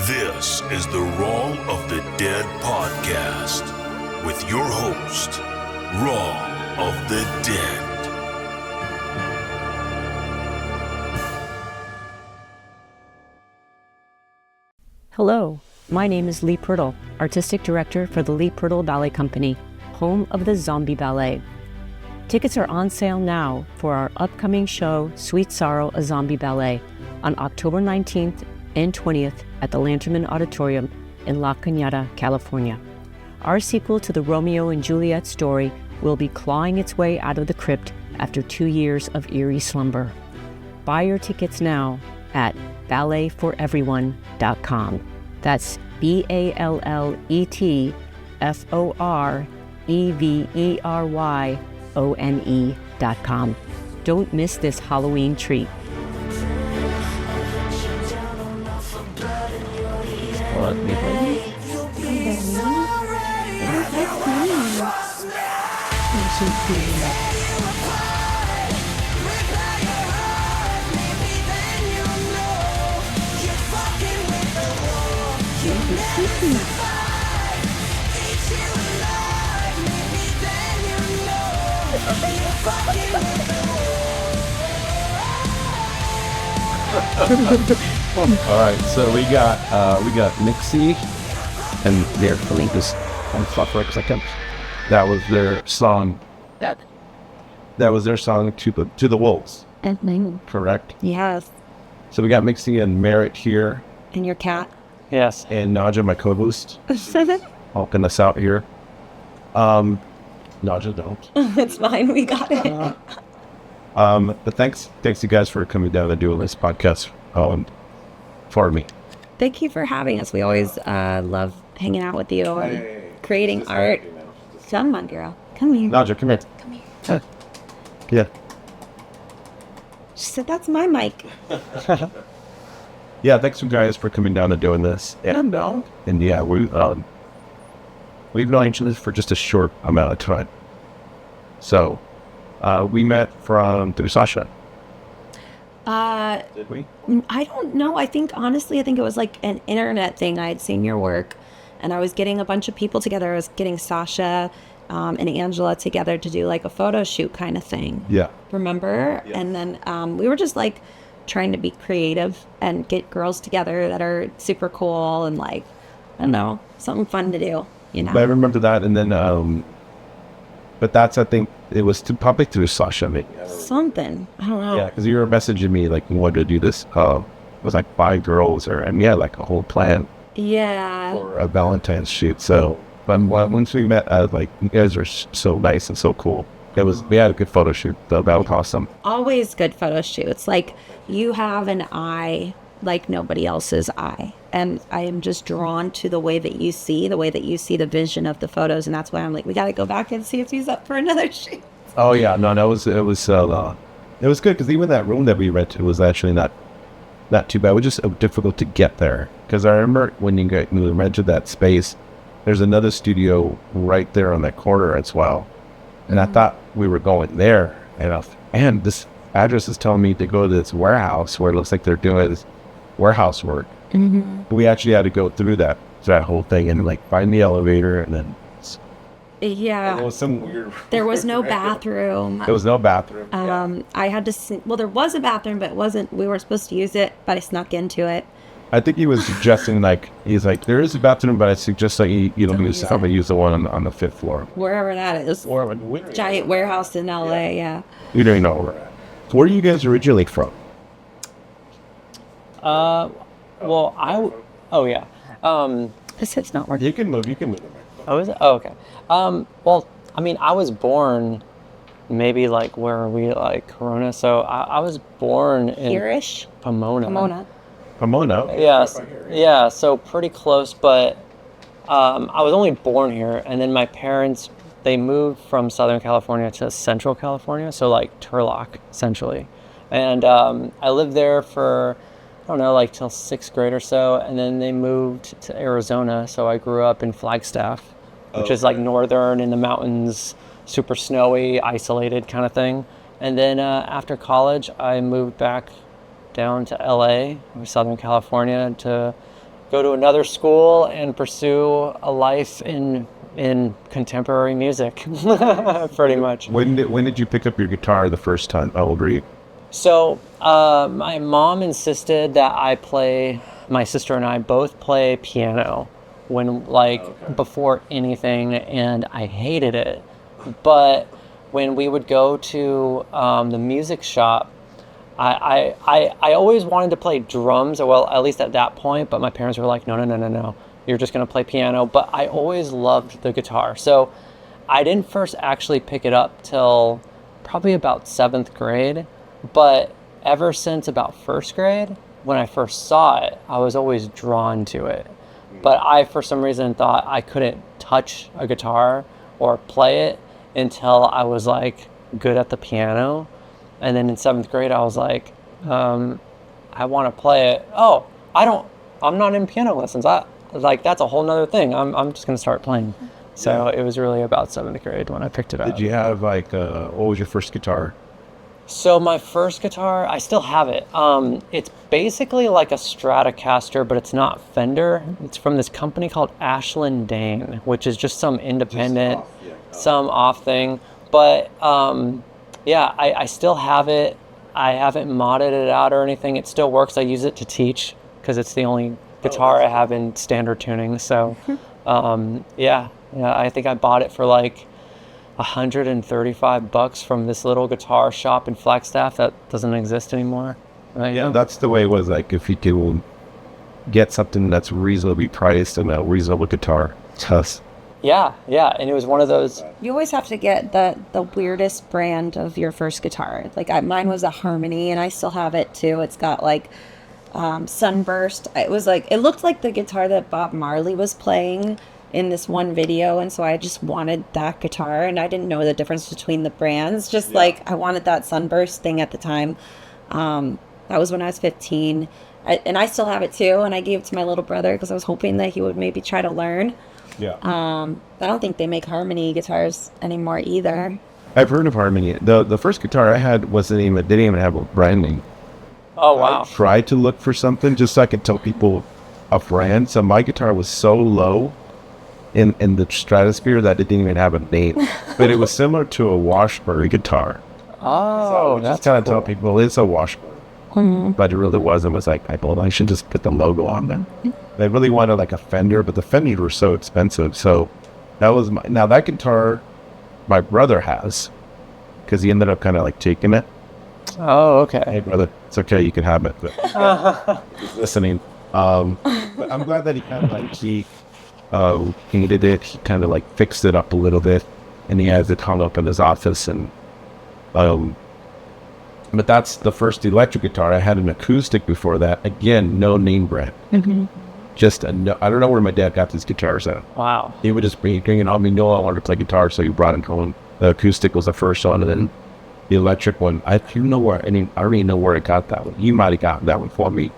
This is the Rawl of the Dead podcast with your host, Rawl of the Dead. Hello, my name is Leigh Purtill, Artistic Director for the Leigh Purtill Ballet Company, home of the Zombie Ballet. Tickets are on sale now for our upcoming show, Sweet Sorrow, a Zombie Ballet, on October 19th and 20th at the Lanterman Auditorium in La Cañada, California. Our sequel to the Romeo and Juliet story will be clawing its way out of the crypt after 2 years of eerie slumber. Buy your tickets now at balletforeveryone.com. That's BALLETFOREVERYONE.com. Don't miss this Halloween treat. All right, so we got Mixi and their this on software because that was their song. That was their song to the wolves. Correct. Yes. So we got Mixi and Merritt here. And your cat? Yes. And Naja, my co-host, helping us out here. Naja, don't. It's fine. We got it. But thanks you guys for coming down and doing this podcast for me. Thank you for having us. We always love hanging out with you and creating art. Come on, girl. Come here. Naja, come here. Come here. Yeah. She said, that's my mic. Yeah, thanks you guys for coming down and doing this. And yeah, we've known each other for just a short amount of time. So we met through Sasha. Did we? I don't know. I think it was like an internet thing. I had seen your work and I was getting a bunch of people together. I was getting Sasha and Angela together to do like a photo shoot kind of thing. Yeah. Remember? Yeah. And then we were just like trying to be creative and get girls together that are super cool and like, I don't know, something fun to do, you know? But I remember that, and then, but that's, I think, it was probably through Sasha. Something. I don't know. Yeah, because you were messaging me, like, you wanted to do this, it was like 5 girls, and we had like a whole plan. Yeah. For a Valentine's shoot, so, but once we met, I was like, you guys are so nice and so cool. We had a good photo shoot, though. That was awesome. Always good photo shoots. Like, you have an eye like nobody else's eye. And I am just drawn to the way that you see the vision of the photos. And that's why I'm like, we got to go back and see if he's up for another shoot. Oh, yeah. No, it was good, because even that room that we rented was actually not too bad. It was just difficult to get there. Because I remember when you rented that space, there's another studio right there on that corner as well. And I thought we were going there, and this address is telling me to go to this warehouse where it looks like they're doing this warehouse work. Mm-hmm. But we actually had to go through that whole thing and like find the elevator, and then yeah, it was some weird. There was no bathroom. There was no bathroom. I had to. Well, there was a bathroom, but it wasn't. We weren't supposed to use it, but I snuck into it. I think he was suggesting he's like, there is a bathroom, but I suggest that you don't use it. Use the one on the 5th floor. Wherever that is. Giant warehouse in LA, yeah. You don't know where. So where are you guys originally from? Yeah. This head's not working. You can move. Oh, is it? Oh, okay. Well, I mean, I was born maybe like, where are we, like Corona? So I was born in Here-ish? Pomona. Pomona? Yes. Yeah, so pretty close, but I was only born here, and then my parents, they moved from Southern California to Central California, so like Turlock, essentially. And I lived there for, I don't know, like till 6th grade or so, and then they moved to Arizona, so I grew up in Flagstaff, which is like northern in the mountains, super snowy, isolated kind of thing. And then after college, I moved back down to LA, Southern California, to go to another school and pursue a life in contemporary music, pretty much. When did you pick up your guitar the first time? How old were you? So my mom insisted that my sister and I both play piano before anything, and I hated it. But when we would go to the music shop, I always wanted to play drums, well, at least at that point, but my parents were like, no, you're just going to play piano. But I always loved the guitar. So I didn't first actually pick it up till probably about 7th grade. But ever since about 1st grade, when I first saw it, I was always drawn to it. But I, for some reason, thought I couldn't touch a guitar or play it until I was like good at the piano. And then in 7th grade, I was like, I want to play it. Oh, I'm not in piano lessons. That's a whole nother thing. I'm just going to start playing. So it was really about 7th grade when I picked it up. Did you have what was your first guitar? So my first guitar, I still have it. It's basically like a Stratocaster, but it's not Fender. It's from this company called Ashland Dane, which is just some independent, some off thing. But I still have it. I haven't modded it out or anything. It still works. I use it to teach because it's the only guitar I have in standard tuning. So I think I bought it for like $135 from this little guitar shop in Flagstaff that doesn't exist anymore. Right? Yeah, that's the way it was. Like, if you could get something that's reasonably priced and a reasonable guitar, it's us. Yeah, and it was one of those. You always have to get the weirdest brand of your first guitar. Like mine was a Harmony, and I still have it too. It's got like Sunburst. It looked like the guitar that Bob Marley was playing in this one video, and so I just wanted that guitar, and I didn't know the difference between the brands. Like I wanted that Sunburst thing at the time. That was when I was 15, and I still have it too, and I gave it to my little brother because I was hoping that he would maybe try to learn. I don't think they make Harmony guitars anymore either. I've heard of Harmony. The first guitar I had didn't even have a brand name. Oh wow! I tried to look for something just so I could tell people a brand. So my guitar was so low in the stratosphere that it didn't even have a name, but it was similar to a Washburn guitar. Oh, so that's kind of cool. Tell people it's a Washburn, but it really wasn't. It was like I should just put the logo on there. They really wanted like a Fender, but the Fenders were so expensive. So that was now that guitar my brother has, because he ended up kind of like taking it. Oh, okay. Hey brother, it's okay, you can have it. But, he's listening. But I'm glad that he kind of like he painted it. He kind of like fixed it up a little bit, and he has it hung up in his office. And but that's the first electric guitar. I had an acoustic before that. Again, no name brand. Just I don't know where my dad got these guitars at. Wow. He would just bring it on me. No, I wanted to play guitar, so he brought it home. The acoustic was the first one, and then the electric one. I don't know where. I already know where I got that one. He might have gotten that one for me,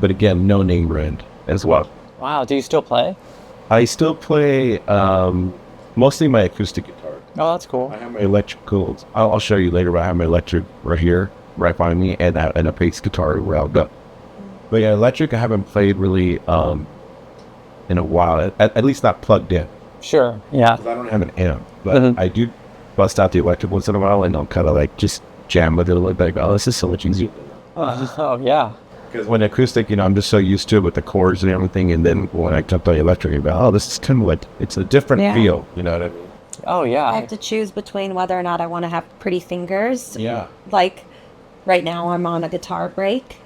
but again, no name brand as well. Wow. Do you still play? I still play mostly my acoustic guitar. Oh, that's cool. I have my electricals. I'll show you later, but I have my electric right here, right behind me, and a bass guitar around up. But yeah, electric I haven't played really in a while, at least not plugged in. Sure, yeah. I don't have an amp, but I do bust out the electric once in a while, and I'll kind of like just jam with it a little bit. Like, oh, this is so much easier. Oh, yeah. Because when acoustic, I'm just so used to it with the chords and everything, and then when I jumped on the electric, I'm like, oh, this is kind of like, it's a different feel, you know what I mean? Oh, yeah. I have to choose between whether or not I want to have pretty fingers. Yeah. Like, right now I'm on a guitar break.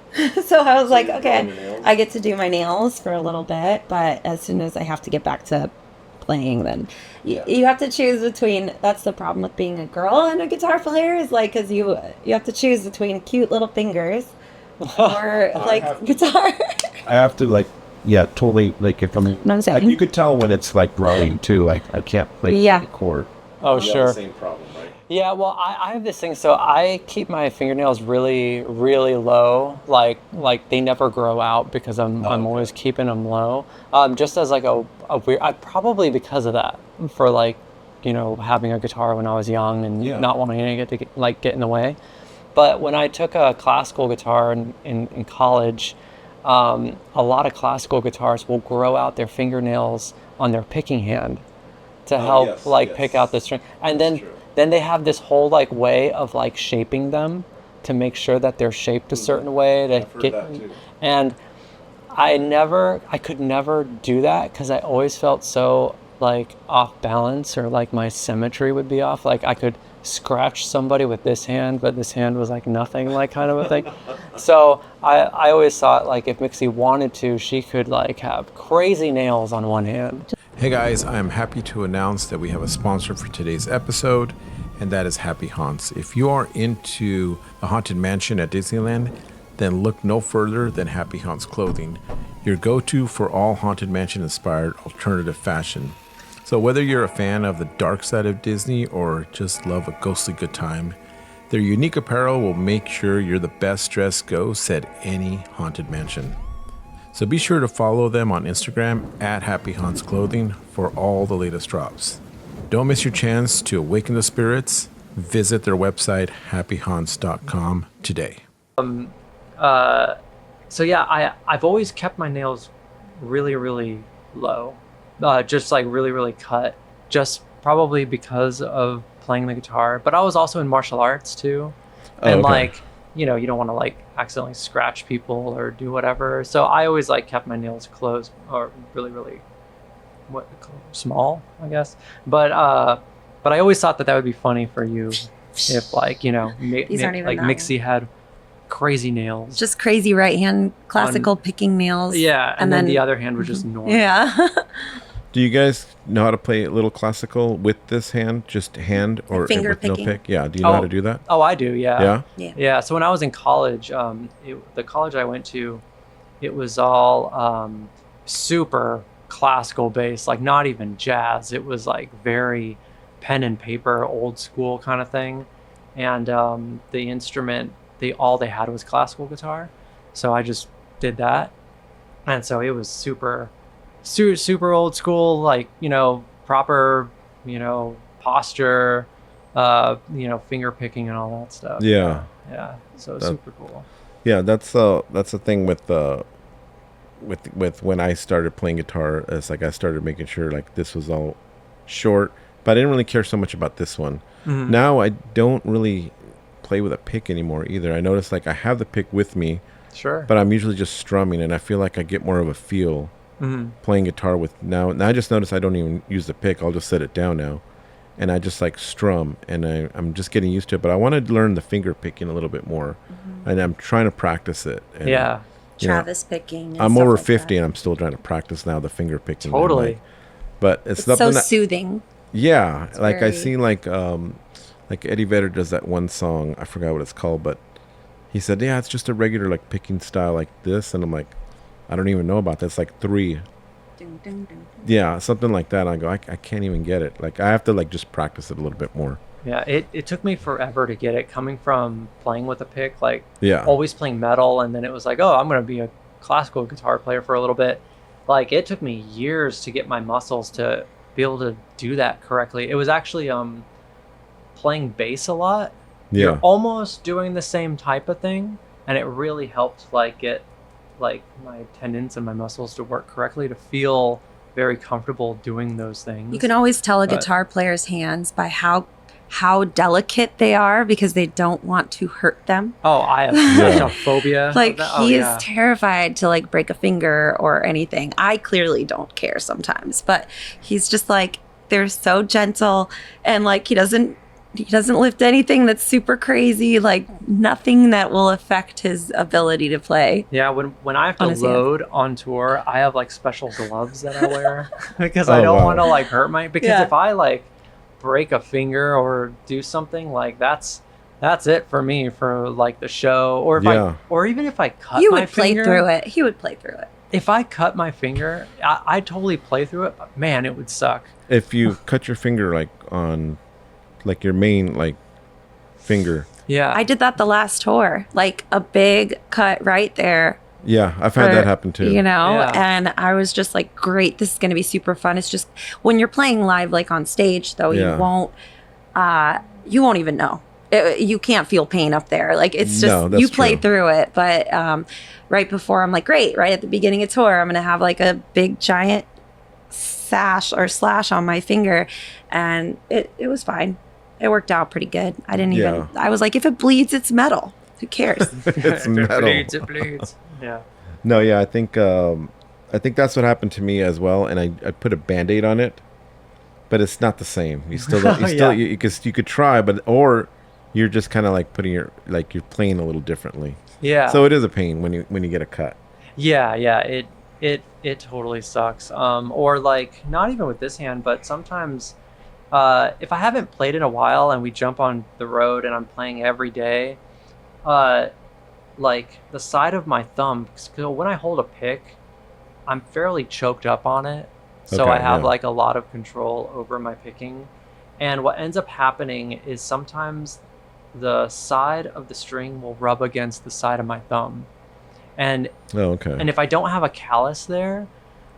So I was like, okay, I get to do my nails for a little bit, but as soon as I have to get back to playing, then you have to choose between. That's the problem with being a girl and a guitar player, is like, because you have to choose between cute little fingers or like guitar. I have to totally, like, if I'm like, you could tell when it's like growing too, like I can't play the chord. Oh, sure. The same problem, right? Yeah, well, I have this thing, so I keep my fingernails really, really low, like they never grow out because I'm always keeping them low, just as like a weird, probably because of that, for like, having a guitar when I was young and not wanting it to get in the way. But when I took a classical guitar in college, a lot of classical guitarists will grow out their fingernails on their picking hand to help pick out the string. And then they have this whole like way of like shaping them to make sure that they're shaped a certain way to get. And I could never do that because I always felt so like off balance, or like my symmetry would be off. Like I could scratch somebody with this hand, but this hand was like nothing, like kind of a thing. So I always thought like if Mixi wanted to, she could like have crazy nails on one hand. Hey guys, I am happy to announce that we have a sponsor for today's episode, and that is Happy Haunts. If you are into a haunted mansion at Disneyland, then look no further than Happy Haunts Clothing, your go-to for all haunted mansion inspired alternative fashion. So whether you're a fan of the dark side of Disney or just love a ghostly good time, their unique apparel will make sure you're the best dressed ghost at any haunted mansion. So be sure to follow them on Instagram at Happy Haunts Clothing for all the latest drops. Don't miss your chance to awaken the spirits. Visit their website, happyhaunts.com today. So yeah, I've always kept my nails really, really low. Just like really, really cut, just probably because of playing the guitar. But I was also in martial arts too. And like, you know, you don't want to like accidentally scratch people or do whatever. So I always like kept my nails closed or really, really small, I guess. But I always thought that would be funny for you if like, you know, like Mixi had crazy nails. Just crazy right hand classical picking nails. Yeah. And then the other hand was just normal. Yeah. Do you guys know how to play a little classical with this hand, just hand, or finger with picking? no pick? Yeah. Do you know how to do that? Oh, I do. Yeah. Yeah. Yeah. So when I was in college, the college I went to, it was all super classical based, like not even jazz. It was like very pen and paper, old school kind of thing. And the instrument, all they had was classical guitar. So I just did that. And so it was super old school, like, you know, proper, you know, posture, you know, finger picking and all that stuff. Yeah. Yeah. So it's super cool. Yeah, that's the thing with when I started playing guitar. It's like I started making sure like this was all short, but I didn't really care so much about this one. Mm-hmm. Now I don't really play with a pick anymore either. I notice like I have the pick with me, sure, but I'm usually just strumming, and I feel like I get more of a feel playing guitar with now. I just notice I don't even use the pick. I'll just set it down now, and I just like strum, and I'm just getting used to it. But I want to learn the finger picking a little bit more, and I'm trying to practice it. And, yeah, Travis picking. And I'm over like 50, that. and I'm still trying to practice now the finger picking. Totally, but it's so something soothing. Yeah, it's like very... I see like Eddie Vedder does that one song. I forgot what it's called, but he said, yeah, it's just a regular like picking style like this. And I'm like, I don't even know about that. It's like 3. Dun, dun, dun. Yeah, something like that. And I go, I can't even get it. Like I have to like just practice it a little bit more. Yeah, it took me forever to get it, coming from playing with a pick, like always playing metal. And then it was like, oh, I'm going to be a classical guitar player for a little bit. Like it took me years to get my muscles to be able to do that correctly. It was actually playing bass a lot. You're almost doing the same type of thing, and it really helped like get like my tendons and my muscles to work correctly, to feel very comfortable doing those things. You can always tell a guitar player's hands by how delicate they are, because they don't want to hurt them. Oh, I have such a phobia. Like he is terrified to like break a finger or anything. I clearly don't care sometimes, but he's just like, they're so gentle, and like he doesn't lift anything that's super crazy, like nothing that will affect his ability to play. Yeah, when I have to load on tour, I have like special gloves that I wear because I don't want to like hurt because if I like break a finger or do something, like that's it for me for like the show, or or even if I cut my finger. Through it. He would play through it. If I cut my finger, I'd totally play through it, but man, it would suck. If you cut your finger like on like your main like finger. Yeah. I did that the last tour. Like a big cut right there. Yeah, I've had that happen too. You know, and I was just like, great, this is going to be super fun. It's just when you're playing live, like on stage though, you won't even know. you can't feel pain up there. Like it's just, No, that's you play true. through it. But right before, I'm like, great, right at the beginning of tour, I'm going to have like a big giant sash or slash on my finger. And it was fine. It worked out pretty good. I didn't even, I was like, if it bleeds, it's metal. Who cares? It's metal. It bleeds. Yeah. No, yeah, I think that's what happened to me as well, and I put a Band-Aid on it, but it's not the same. You still don't, you could try, but or you're just kind of like putting you're playing a little differently. Yeah. So it is a pain when you get a cut. Yeah. It totally sucks. Or like not even with this hand, but sometimes if I haven't played in a while and we jump on the road and I'm playing every day, like the side of my thumb, so when I hold a pick, I'm fairly choked up on it. So Okay, I have yeah. like a lot of control over my picking. And what ends up happening is sometimes the side of the string will rub against the side of my thumb. And Oh, okay. and if I don't have a callus there,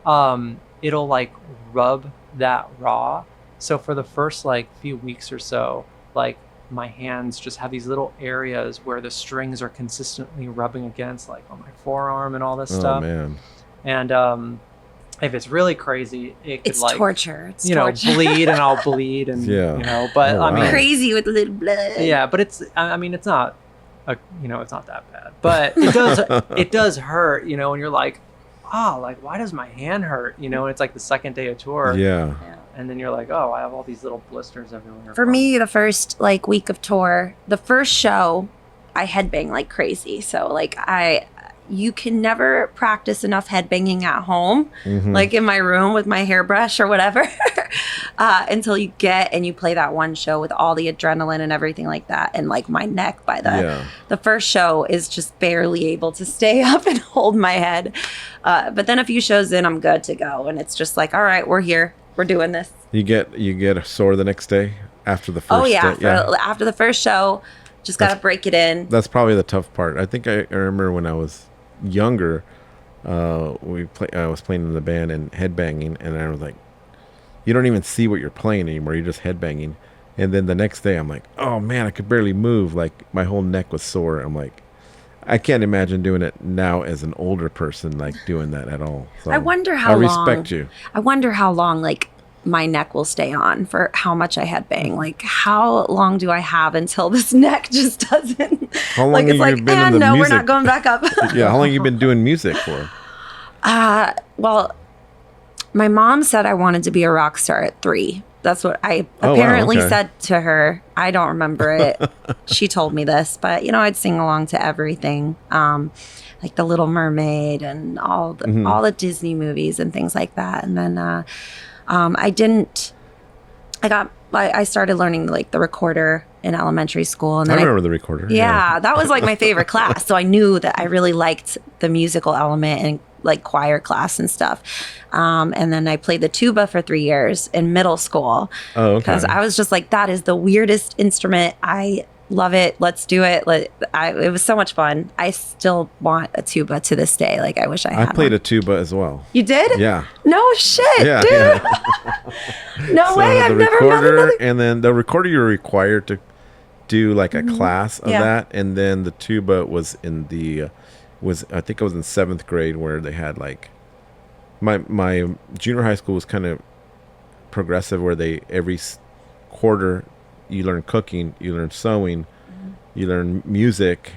it'll like rub that raw. So for the first like few weeks or so, like my hands just have these little areas where the strings are consistently rubbing against, like on my forearm and all this Oh stuff. man. And if it's really crazy, it could It's like torture. It's you know torture. bleed, and I'll bleed, and Yeah. you know. But Oh, I mean, wow. Crazy with little blood. yeah, but it's I mean it's not it's not that bad, but it does hurt, you know, and you're like, like why does my hand hurt, you know, and it's like the second day of tour, Yeah. and then you're like, oh, I have all these little blisters everywhere. For me, the first like week of tour, the first show, I headbang like crazy. So like you can never practice enough headbanging at home, Mhm. like in my room with my hairbrush or whatever, until you get and you play that one show with all the adrenaline and everything like that. And like my neck by the first show is just barely able to stay up and hold my head. But then a few shows in, I'm good to go. And it's just like, all right, we're here. We're doing this. You get sore the next day after the first Oh yeah, day? after the first show, just gotta break it in. That's probably the tough part. I think I remember when I was younger, I was playing in the band and headbanging, and I was like, you don't even see what you're playing anymore. You're just headbanging. And then the next day, I'm like, oh man, I could barely move. Like my whole neck was sore. I'm like, I can't imagine doing it now as an older person, like doing that at all. So I wonder how I long. respect you. I wonder how long like my neck will stay on for how much I headbang. Like how long do I have until this neck just doesn't? How long like have it's you like, been in the no, music? we're not going back up. Yeah, how long you been doing music for? Well, my mom said I wanted to be a rock star at 3. That's what I Oh, wow, apparently okay. said to her. I don't remember it. She told me this, but you know, I'd sing along to everything, like The Little Mermaid and all the Disney movies and things like that. And then I started learning like the recorder in elementary school, and I then remember the recorder. yeah, that was like my favorite class. So I knew that I really liked the musical element and like choir class and stuff. And then I played the tuba for 3 years in middle school. Oh, okay. Because I was just like, that is the weirdest instrument. I love it. Let's do it. It was so much fun. I still want a tuba to this day. Like I wish I had I played one. a tuba as well. You did? Yeah. No shit, Yeah, dude. yeah. No way. I've the never met recorder, another. and then the recorder you're required to do like a class of Yeah. that, and then the tuba was in the I think it was in 7th grade where they had like my junior high school was kind of progressive where they every quarter you learn cooking, you learn sewing, you learn music,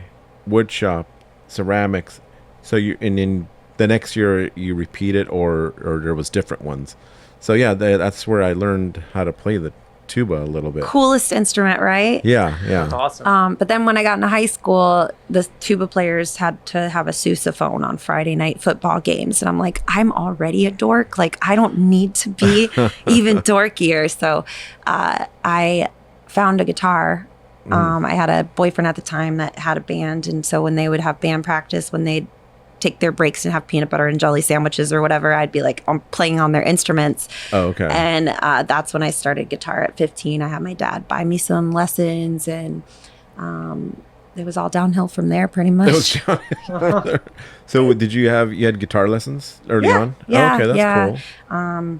wood shop, ceramics. So and then the next year you repeat it, or there was different ones. So yeah, that's where I learned how to play the tuba a little bit. Coolest instrument, right? Yeah, yeah. That's awesome. But then when I got into high school, the tuba players had to have a sousaphone on Friday night football games. And I'm like, I'm already a dork. Like, I don't need to be even dorkier. So I found a guitar. I had a boyfriend at the time that had a band. And so when they would have band practice, when they'd take their breaks and have peanut butter and jelly sandwiches or whatever, I'd be like, I'm playing on their instruments. Oh, okay. And that's when I started guitar at 15. I had my dad buy me some lessons, and it was all downhill from there pretty much. So did you had guitar lessons early on? Yeah, Oh, okay, that's yeah. cool.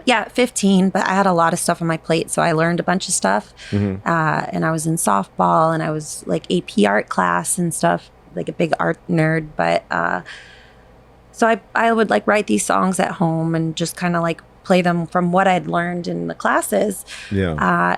Yeah, 15, but I had a lot of stuff on my plate, so I learned a bunch of stuff. And I was in softball, and I was like AP art class and stuff, like a big art nerd. But so I would like write these songs at home and just kind of like play them from what I'd learned in the classes. Yeah.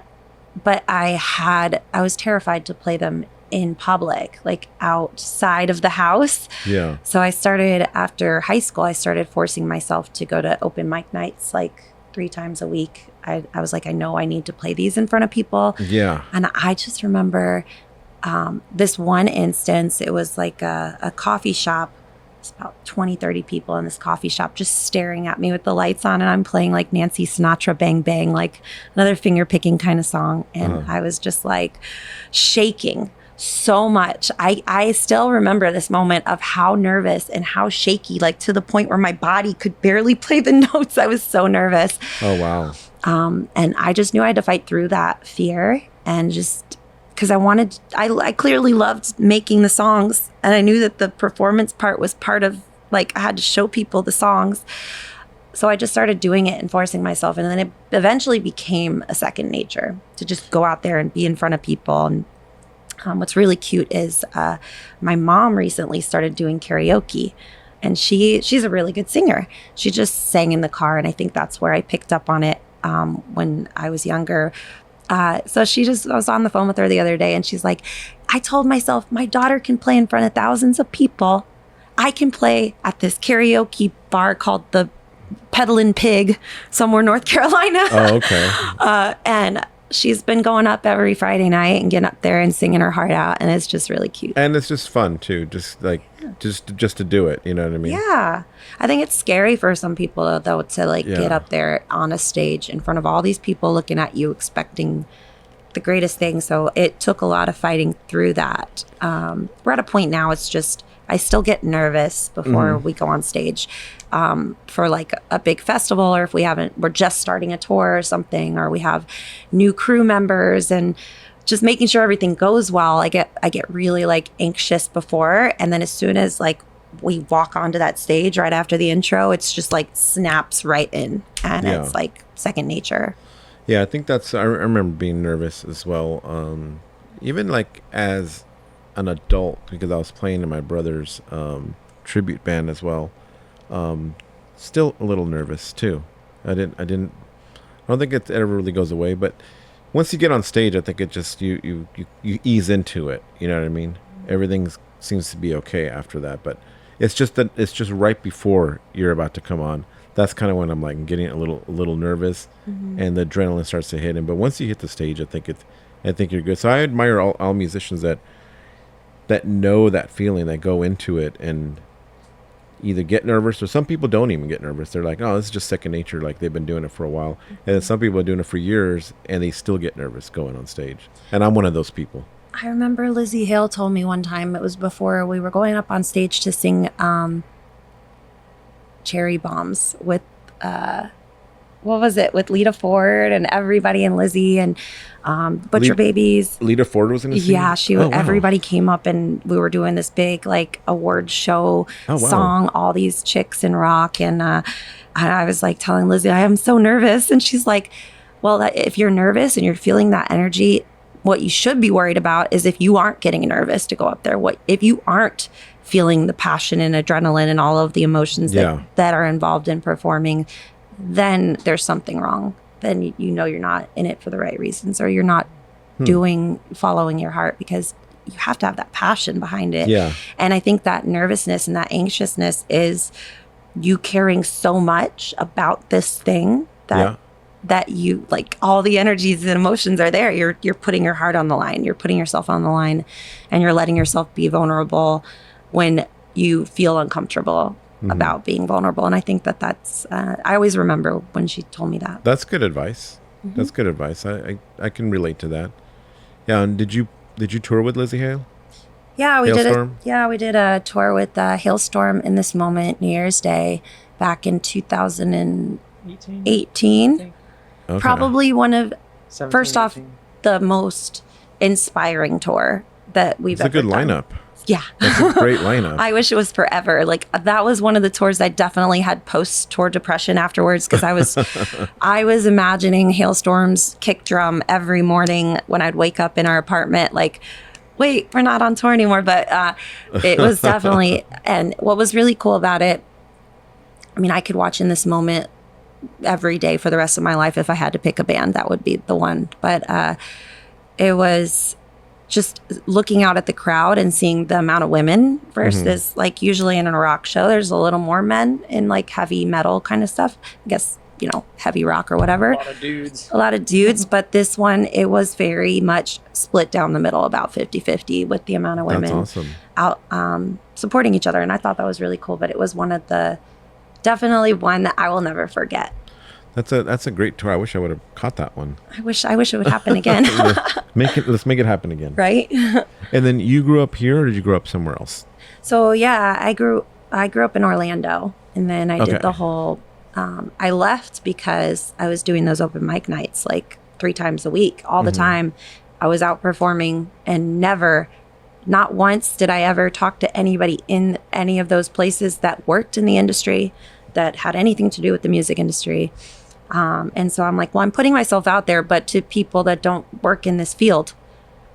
But I was terrified to play them in public, like outside of the house. Yeah. So I started, after high school, I started forcing myself to go to open mic nights like 3 times a week. I was like, I know I need to play these in front of people. Yeah. And I just remember this one instance. It was like a coffee shop. It's about 20, 30 people in this coffee shop just staring at me with the lights on, and I'm playing like Nancy Sinatra, Bang Bang, like another finger picking kind of song. And I was just like shaking so much. I still remember this moment of how nervous and how shaky, like to the point where my body could barely play the notes. I was so nervous. Oh, wow. And I just knew I had to fight through that fear, and just because I clearly loved making the songs, and I knew that the performance part was part of, like, I had to show people the songs. So I just started doing it and forcing myself. And then it eventually became a second nature to just go out there and be in front of people. And what's really cute is my mom recently started doing karaoke, and she's a really good singer. She just sang in the car, and I think that's where I picked up on it when I was younger. So I was on the phone with her the other day, and she's like, I told myself my daughter can play in front of thousands of people. I can play at this karaoke bar called the Peddlin' Pig somewhere, North Carolina. Oh, okay. And she's been going up every Friday night and getting up there and singing her heart out, and it's just really cute. And it's just fun too, just like just to do it, you know what I mean? Yeah. I think it's scary for some people though to like get up there on a stage in front of all these people looking at you, expecting the greatest thing. So it took a lot of fighting through that. We're at a point now, it's just I still get nervous before we go on stage for like a big festival, or if we're just starting a tour or something, or we have new crew members, and just making sure everything goes well. I get really like anxious before, and then as soon as like we walk onto that stage right after the intro, it's just like snaps right in, and it's like second nature. Yeah, I think I remember being nervous as well. Even like as an adult, because I was playing in my brother's tribute band as well. Still a little nervous too. I don't think it ever really goes away, but once you get on stage, I think it just you ease into it. You know what I mean? Everything seems to be okay after that, but it's just right before you're about to come on. That's kind of when I'm like getting a little nervous, and the adrenaline starts to hit in. But once you hit the stage, I think you're good. So I admire all musicians that know that feeling, that go into it and either get nervous, or some people don't even get nervous. They're like, oh, this is just second nature. Like they've been doing it for a while. And then some people are doing it for years and they still get nervous going on stage. And I'm one of those people. I remember Lizzie Hale told me one time, it was before we were going up on stage to sing Cherry Bombs with, what was it, with Lita Ford and everybody, and Lizzie and Butcher Babies. Lita Ford was in the scene? Yeah, everybody came up, and we were doing this big like award show song, all these chicks in rock, and I was like telling Lizzie, I am so nervous, and she's like, well, if you're nervous and you're feeling that energy, what you should be worried about is if you aren't getting nervous to go up there. What if you aren't feeling the passion and adrenaline and all of the emotions that are involved in performing? Then there's something wrong. Then you know you're not in it for the right reasons, or you're not following your heart, because you have to have that passion behind it. Yeah. And I think that nervousness and that anxiousness is you caring so much about this thing that you like, all the energies and emotions are there. You're putting your heart on the line. You're putting yourself on the line, and you're letting yourself be vulnerable when you feel uncomfortable about being vulnerable. And I think that's I always remember when she told me that. That's good advice. That's good advice. I can relate to that. Yeah. And did you tour with Lizzie Hale? Yeah, we did a tour with Hailstorm in This Moment, New Year's Day, back in 2018. Okay. Probably one of, first off, the most inspiring tour that we've It's a ever good done. lineup. Yeah. That's a great lineup. I wish it was forever. Like that was one of the tours I definitely had post-tour depression afterwards because I was imagining Hailstorm's kick drum every morning when I'd wake up in our apartment like, wait, we're not on tour anymore. But it was definitely, and what was really cool about it, I mean, I could watch In This Moment every day for the rest of my life. If I had to pick a band, that would be the one. But it was just looking out at the crowd and seeing the amount of women versus like usually in a rock show, there's a little more men in like heavy metal kind of stuff. I guess, you know, heavy rock or whatever. A lot of dudes. But this one, it was very much split down the middle, about 50-50 with the amount of women That's awesome. out supporting each other. And I thought that was really cool. But it was definitely one that I will never forget. That's a great tour. I wish I would have caught that one. I wish it would happen again. Let's make it happen again. Right? And then you grew up here, or did you grow up somewhere else? So yeah, I grew up in Orlando, and then I Okay. did the whole. I left because I was doing those open mic nights like 3 times a week, all the time. I was out performing, and not once did I ever talk to anybody in any of those places that worked in the industry, that had anything to do with the music industry. And so I'm like, well, I'm putting myself out there, but to people that don't work in this field.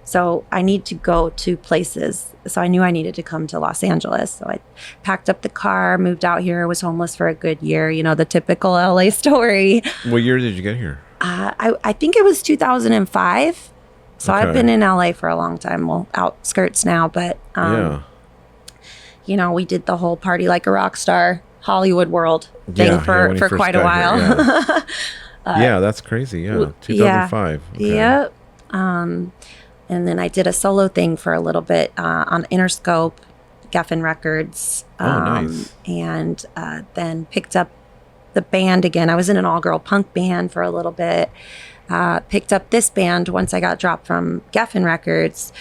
So I need to go to places. So I knew I needed to come to Los Angeles. So I packed up the car, moved out here, was homeless for a good year. You know, the typical LA story. What year did you get here? I think it was 2005. So Okay. I've been in LA for a long time. Well, outskirts now, but, Yeah. you know, we did the whole party like a rock star Hollywood world thing Yeah, for when you first quite a got while. here, yeah, that's crazy. Yeah, 2005. Okay. Yep. And then I did a solo thing for a little bit on Interscope, Geffen Records. Nice. And then picked up the band again. I was in an all-girl punk band for a little bit. Picked up this band once I got dropped from Geffen Records,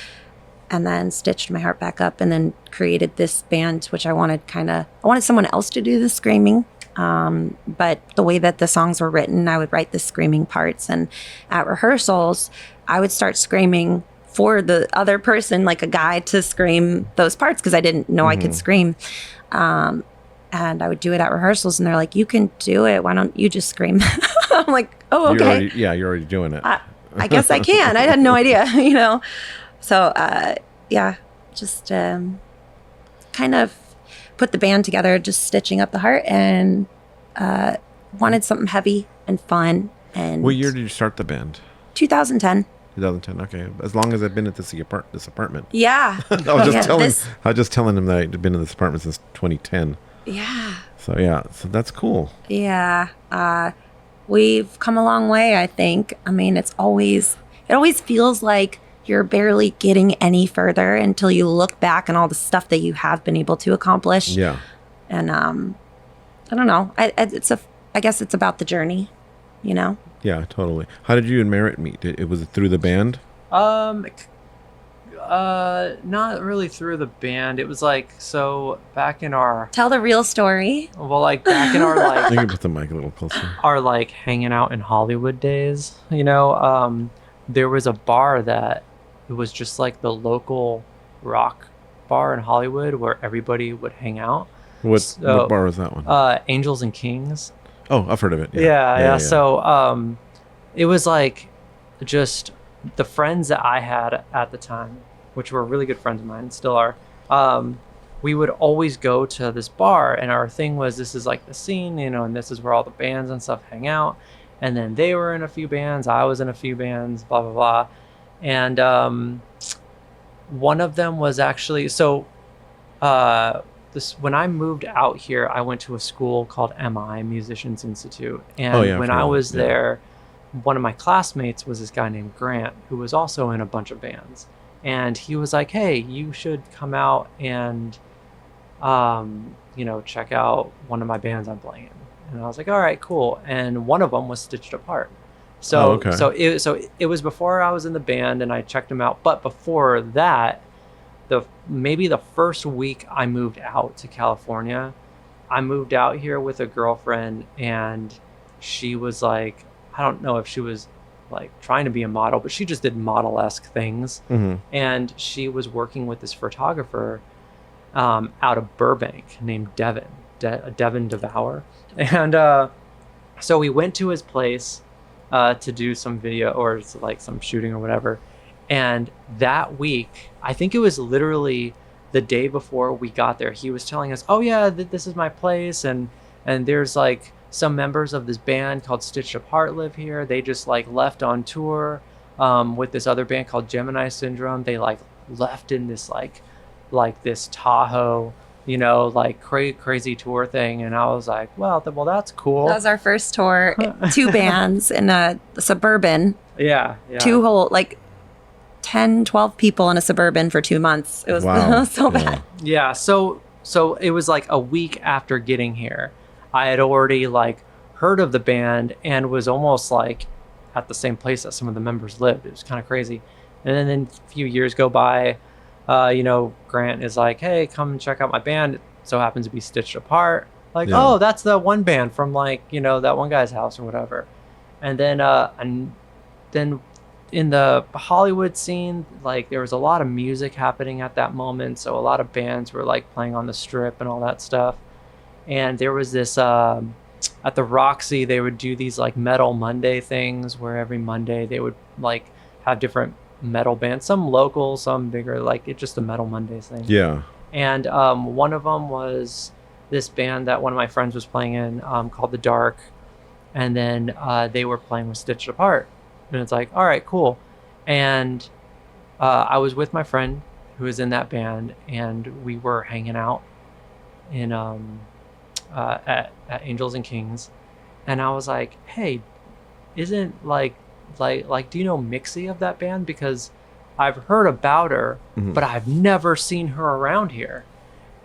and then stitched my heart back up and then created this band, which I wanted someone else to do the screaming. But the way that the songs were written, I would write the screaming parts. And at rehearsals, I would start screaming for the other person, like a guy, to scream those parts because I didn't know I could scream. And I would do it at rehearsals, and they're like, you can do it. Why don't you just scream? I'm like, oh, okay. You're already doing it. I guess I can. I had no idea, you know? So, yeah, just kind of put the band together, just stitching up the heart, and wanted something heavy and fun. And What year did you start the band? 2010. 2010. Okay, as long as I've been at this apartment. Yeah. I was just Yeah, I was just telling him that I'd been in this apartment since 2010. Yeah. So so that's cool. Yeah. We've come a long way, I think. I mean, it always feels like you're barely getting any further until you look back on all the stuff that you have been able to accomplish. Yeah. And I don't know. I guess it's about the journey, you know? Yeah, totally. How did you and Merritt meet? Was it through the band? Not really through the band. It was like, so back in our, Tell the real story. well, like back in our like You can put the mic a little closer. our like hanging out in Hollywood days, you know, there was a bar that it was just like the local rock bar in Hollywood where everybody would hang out. What bar was that one? Angels and Kings. Oh, I've heard of it. Yeah. So it was like just the friends that I had at the time, which were really good friends of mine, still are. We would always go to this bar, and our thing was, this is like the scene, you know, and this is where all the bands and stuff hang out. And then they were in a few bands, I was in a few bands, blah blah blah. And one of them was actually when I moved out here, I went to a school called MI, Musicians Institute. And when I was there, one of my classmates was this guy named Grant, who was also in a bunch of bands. And he was like, hey, you should come out and, you know, check out one of my bands I'm playing in. And I was like, all right, cool. And one of them was Stitched Apart. So, it was before I was in the band, and I checked him out. But before that, maybe the first week I moved out to California, I moved out here with a girlfriend, and she was like, I don't know if she was like trying to be a model, but she just did model-esque things. And she was working with this photographer out of Burbank named Devin Devour. And so we went to his place to do some video or like some shooting or whatever. And that week, I think it was literally the day before we got there, he was telling us, oh yeah, this is my place. And there's like some members of this band called Stitched Apart live here. They just like left on tour with this other band called Gemini Syndrome. They like left in this like this Tahoe, you know, like crazy tour thing. And I was like, well, that's cool. That was our first tour, 2 bands in a Suburban. Yeah. 2 whole, like 10, 12 people in a Suburban for 2 months. It was, it was so bad. Yeah. So it was like a week after getting here, I had already like heard of the band and was almost like at the same place that some of the members lived. It was kind of crazy. And then a few years go by, you know, Grant is like, hey, come and check out my band. It so happens to be Stitched Apart. Like, oh, that's the one band from like, you know, that one guy's house or whatever. And then in the Hollywood scene, like there was a lot of music happening at that moment. So a lot of bands were like playing on the Strip and all that stuff. And there was this, at the Roxy, they would do these like Metal Monday things where every Monday they would like have different metal bands, some local, some bigger, like it's just a Metal Mondays thing. Yeah. And one of them was this band that one of my friends was playing in called The Dark. And then they were playing with Stitched Apart. And it's like, all right, cool. And I was with my friend who was in that band, and we were hanging out in at Angels and Kings. And I was like, hey, isn't like do you know Mixi of that band? Because I've heard about her, but I've never seen her around here.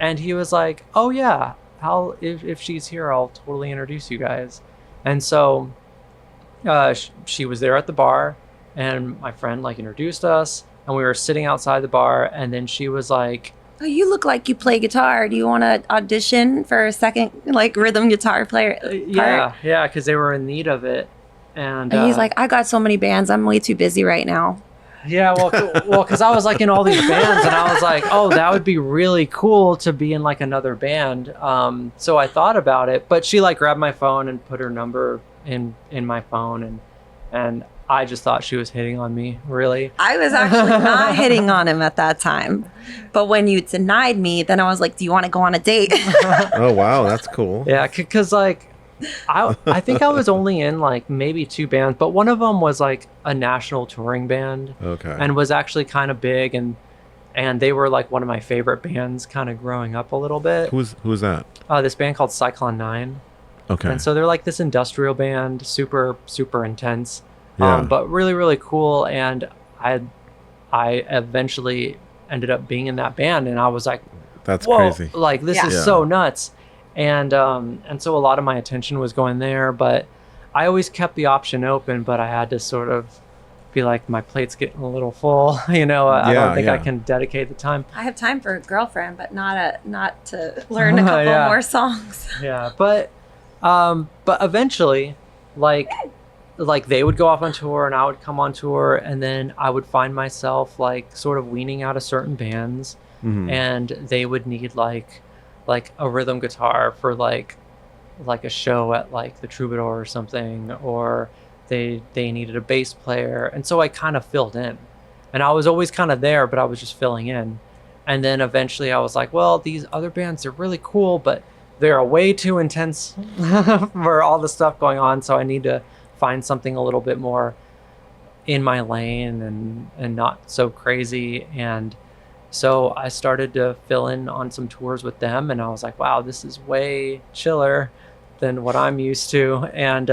And he was like, oh yeah, if she's here, I'll totally introduce you guys. And so she was there at the bar, and my friend like introduced us, and we were sitting outside the bar, and then she was like, oh, you look like you play guitar. Do you want to audition for a second like rhythm guitar player part? Yeah, because they were in need of it. And he's like, I got so many bands, I'm way too busy right now. Yeah, well, because I was like in all these bands, and I was like, oh, that would be really cool to be in like another band. So I thought about it, but she like grabbed my phone and put her number in my phone, and I just thought she was hitting on me, really. I was actually not hitting on him at that time, but when you denied me, then I was like, do you want to go on a date? Oh wow, that's cool. Yeah, because like I think I was only in like maybe 2 bands, but one of them was like a national touring band. Okay. And was actually kind of big, and they were like one of my favorite bands kind of growing up a little bit. Who's that? This band called Cyclone 9. Okay. And so they're like this industrial band, super intense, Yeah. but really, really cool. And I eventually ended up being in that band, and I was like, that's whoa, crazy. like this is so nuts. And so a lot of my attention was going there, but I always kept the option open, but I had to sort of be like, my plate's getting a little full, you know, I don't think I can dedicate the time. I have time for a girlfriend, but not to learn a couple more songs. Yeah, but eventually, like they would go off on tour and I would come on tour, and then I would find myself like sort of weaning out of certain bands, and they would need like a rhythm guitar for like a show at like the Troubadour or something, or they needed a bass player, and so I kind of filled in, and I was always kind of there, but I was just filling in. And then eventually I was like, well, these other bands are really cool, but they're way too intense for all the stuff going on, so I need to find something a little bit more in my lane and not so crazy. And so I started to fill in on some tours with them, and I was like, wow, this is way chiller than what I'm used to. And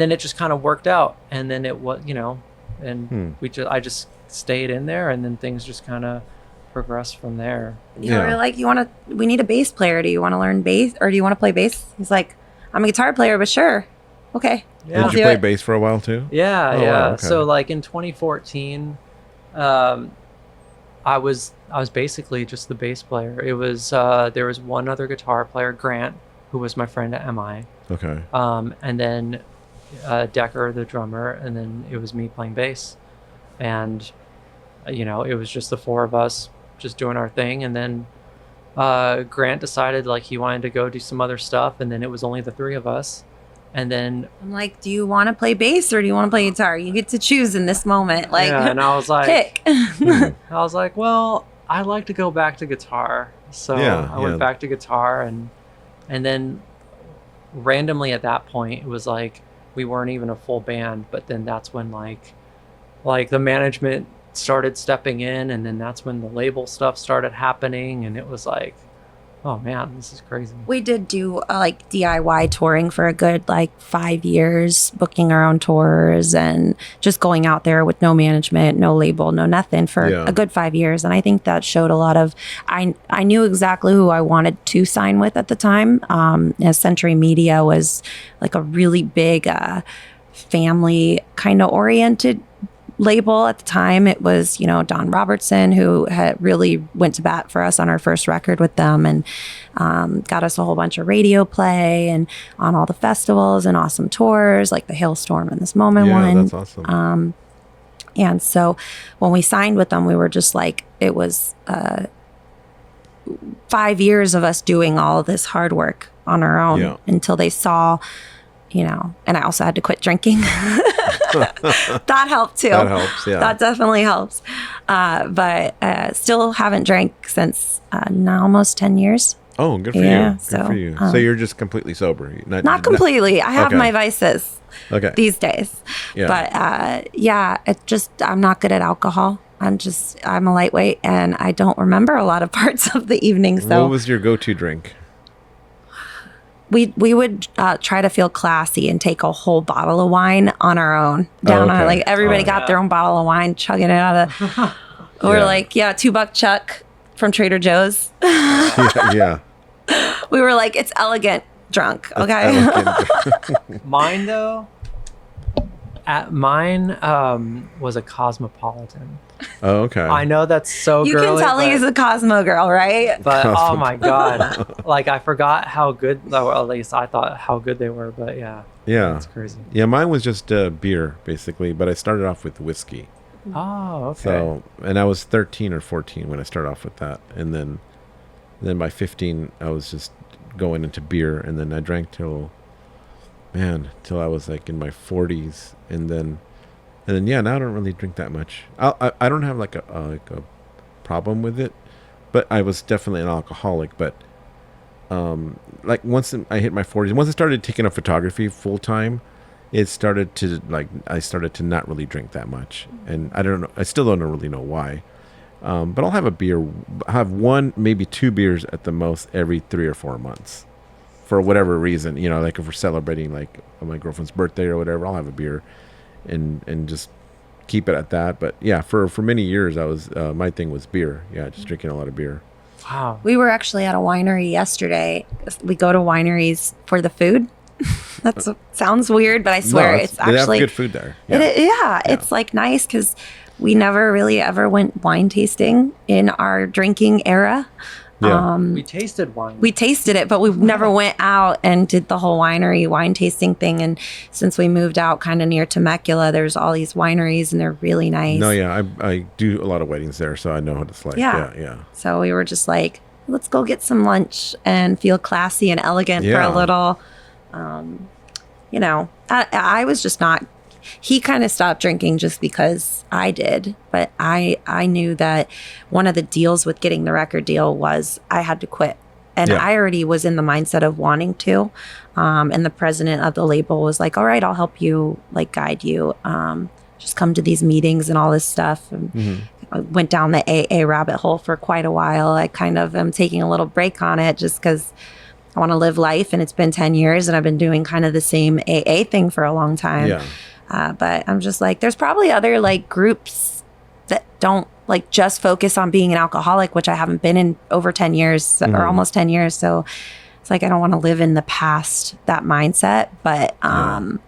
then it just kind of worked out. And then it was, you know, and I just stayed in there, and then things just kind of progressed from there. You know, we're like, we need a bass player. Do you want to learn bass, or do you want to play bass? He's like, I'm a guitar player, but sure. Okay. Yeah. Did you play bass for a while too? Yeah. Oh, yeah. wow, okay. So like in 2014, I was basically just the bass player. It was there was one other guitar player, Grant, who was my friend at MI. Okay. And then Decker, the drummer, and then it was me playing bass. And, it was just the four of us just doing our thing. And then Grant decided like he wanted to go do some other stuff. And then it was only the three of us. And then I'm like, do you want to play bass or do you want to play guitar? You get to choose in this moment. Like, yeah, and I was like, pick. I was like, well, I like to go back to guitar. So I went back to guitar, and then randomly at that point, it was like we weren't even a full band. But then that's when like the management started stepping in, and then that's when the label stuff started happening, and it was like, oh man, this is crazy. We did do like DIY touring for a good like 5 years, booking our own tours and just going out there with no management, no label, no nothing for a good 5 years. And I think that showed a lot of, I knew exactly who I wanted to sign with at the time. As Century Media was like a really big family kind of oriented label at the time. It was, Don Robertson, who had really went to bat for us on our first record with them, and got us a whole bunch of radio play and on all the festivals and awesome tours like the Hailstorm and This Moment one. That's awesome. And so when we signed with them, we were just like, it was 5 years of us doing all of this hard work on our own until they saw, and I also had to quit drinking. That helped too. That helps, yeah. That definitely helps. But still haven't drank since now almost 10 years. Oh, good for you. Good for you. So you're just completely sober? Not completely. I have my vices these days. Yeah. But I'm not good at alcohol. I'm a lightweight, and I don't remember a lot of parts of the evening. So what was your go-to drink? We would try to feel classy and take a whole bottle of wine on our own down on like everybody got their own bottle of wine, chugging it out of. We're like, $2 Chuck from Trader Joe's. Yeah. We were like, it's elegant drunk. Okay. Mine though, was a Cosmopolitan. Oh, okay. I know that's so you girly. can tell he's a Cosmo girl, right? But oh my god, like I forgot how good, or at least I thought how good they were. But yeah, that's crazy. Yeah, mine was just beer basically, but I started off with whiskey. Oh, okay. So, and I was 13 or 14 when I started off with that, and then by 15 I was just going into beer, and then I drank till I was like in my 40s, and then now I don't really drink that much. I don't have like a problem with it, but I was definitely an alcoholic. But like once I hit my 40s, once I started taking up photography full time, I started to not really drink that much, and I still don't really know why. But I'll have a beer. I have one, maybe two beers at the most every 3 or 4 months, for whatever reason. Like if we're celebrating like my girlfriend's birthday or whatever, I'll have a beer. And just keep it at that. But yeah, for many years I was my thing was beer. Yeah, just drinking a lot of beer. Wow. We were actually at a winery yesterday. We go to wineries for the food. That sounds weird, but I swear it's actually they have good food there. It's like nice because we never really ever went wine tasting in our drinking era. Yeah. We tasted wine. We tasted it, but we never went out and did the whole winery wine tasting thing. And since we moved out kind of near Temecula, there's all these wineries and they're really nice. No, yeah, I do a lot of weddings there, so I know what it's like. Yeah. So we were just like, let's go get some lunch and feel classy and elegant for a little. I was just not. He kind of stopped drinking just because I did, but I knew that one of the deals with getting the record deal was I had to quit. And I already was in the mindset of wanting to. And the president of the label was like, all right, I'll help you, like guide you. Just come to these meetings and all this stuff. And I went down the AA rabbit hole for quite a while. I kind of am taking a little break on it just because I want to live life. And it's been 10 years and I've been doing kind of the same AA thing for a long time. Yeah. But I'm just like, there's probably other like groups that don't like just focus on being an alcoholic, which I haven't been in over 10 years or almost 10 years. So it's like, I don't want to live in the past, that mindset, but I'm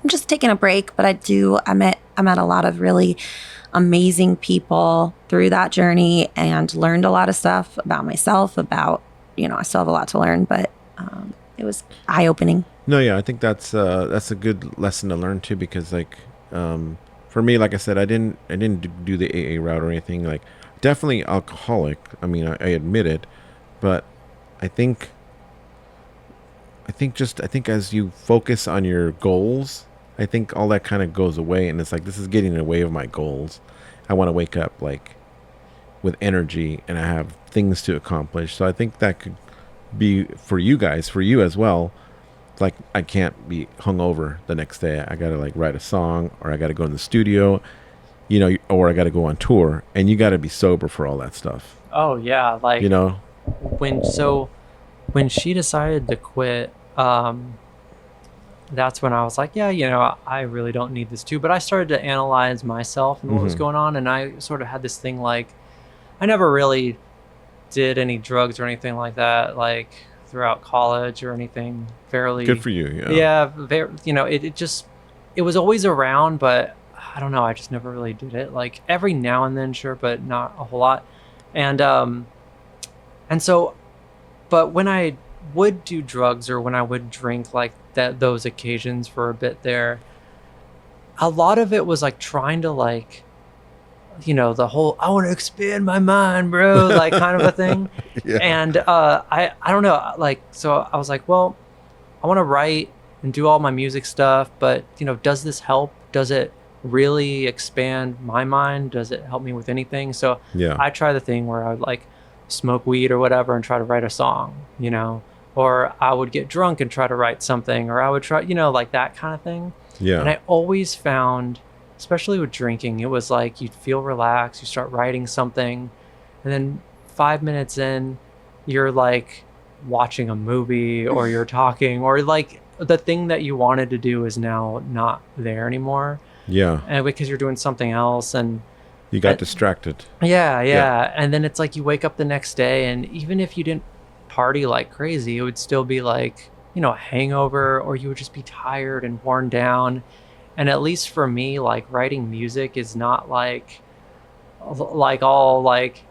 just taking a break. But I met a lot of really amazing people through that journey and learned a lot of stuff about myself, I still have a lot to learn, but eye opening. No, yeah, I think that's a good lesson to learn too, because like for me, like I said, I didn't do the AA route or anything. Like, definitely alcoholic. I mean, I admit it, but I think as you focus on your goals, I think all that kind of goes away, and it's like, this is getting in the way of my goals. I want to wake up like with energy, and I have things to accomplish. So I think that could be for you guys, for you as well. Like, I can't be hungover the next day. I gotta like write a song, or I gotta go in the studio, or I gotta go on tour, and you gotta be sober for all that stuff. Oh yeah, like when she decided to quit, that's when I was like, yeah, I really don't need this too. But I started to analyze myself and what was going on, and I sort of had this thing like, I never really did any drugs or anything like that, like throughout college or anything. Fairly good for you. Yeah, it was always around, but I don't know, I just never really did it. Like every now and then, sure, but not a whole lot. And so, but when I would do drugs or when I would drink, like those occasions for a bit there, a lot of it was like trying to like, the whole, I want to expand my mind, bro, like kind of a thing. Yeah. And I don't know, like, so I was like, well, I want to write and do all my music stuff, but does this help? Does it really expand my mind? Does it help me with anything? So yeah, I try the thing where I would like smoke weed or whatever and try to write a song, or I would get drunk and try to write something, or I would try, like that kind of thing. Yeah. And I always found, especially with drinking, it was like you'd feel relaxed, you start writing something, and then 5 minutes in, you're like watching a movie or you're talking, or like the thing that you wanted to do is now not there anymore. Yeah. And because you're doing something else, and you got distracted. Yeah. And then it's like you wake up the next day, and even if you didn't party like crazy, it would still be like, a hangover, or you would just be tired and worn down. And at least for me, like writing music is not like all like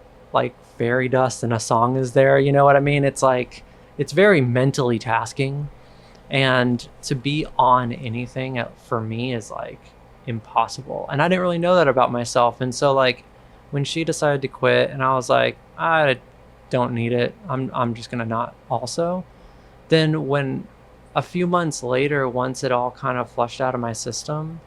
fairy dust and a song is there. You know what I mean? It's like, it's very mentally tasking, and to be on anything for me is like impossible. And I didn't really know that about myself. And so like when she decided to quit, and I was like, I don't need it, I'm just gonna not also. Then when a few months later, once it all kind of flushed out of my system,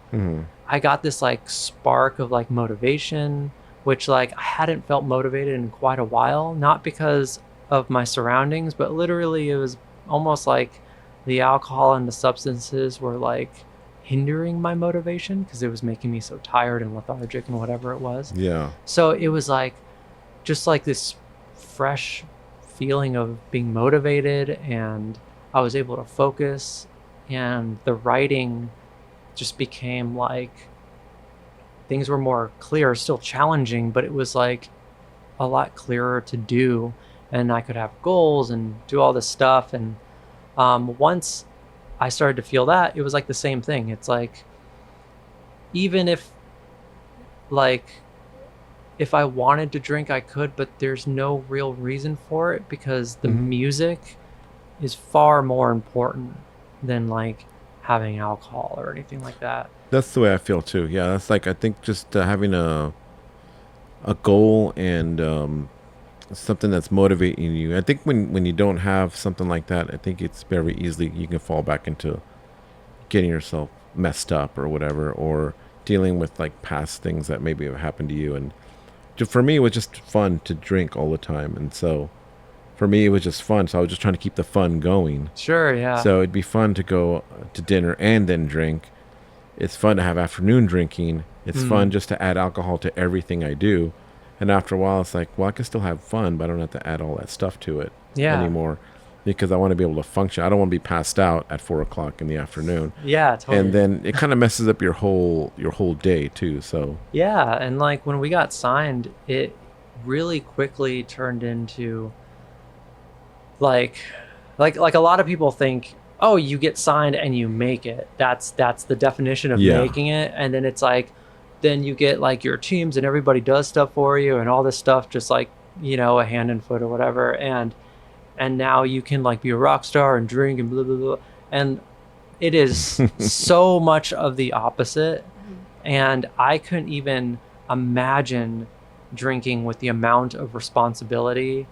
I got this like spark of like motivation, which like I hadn't felt motivated in quite a while, not because of my surroundings, but literally it was almost like the alcohol and the substances were like hindering my motivation, because it was making me so tired and lethargic and whatever it was. Yeah. So it was like just like this fresh feeling of being motivated, and I was able to focus, and the writing just became like, things were more clear, still challenging, but it was like a lot clearer to do, and I could have goals and do all this stuff. And once I started to feel that, it was like the same thing. It's like, even if I wanted to drink, I could, but there's no real reason for it, because the music is far more important than like having alcohol or anything like that. That's the way I feel too. Yeah, that's like, I think just having a goal and something that's motivating you. I think when you don't have something like that, I think it's very easily you can fall back into getting yourself messed up or whatever, or dealing with like past things that maybe have happened to you. And for me, it was just fun to drink all the time, and so for me it was just fun, so I was just trying to keep the fun going. Sure. Yeah. So it'd be fun to go to dinner and then drink. It's fun to have afternoon drinking. It's fun just to add alcohol to everything I do. And after a while, it's like, well, I can still have fun, but I don't have to add all that stuff to it anymore, because I want to be able to function. I don't want to be passed out at 4:00 in the afternoon. Yeah, totally. And then it kind of messes up your whole day too. So yeah, and like when we got signed, it really quickly turned into like a lot of people think, oh, you get signed and you make it. That's the definition of making it. And then it's like, then you get like your teams and everybody does stuff for you and all this stuff, just like, a hand and foot or whatever. And and now you can like be a rock star and drink and blah blah blah. And it is so much of the opposite. And I couldn't even imagine drinking with the amount of responsibility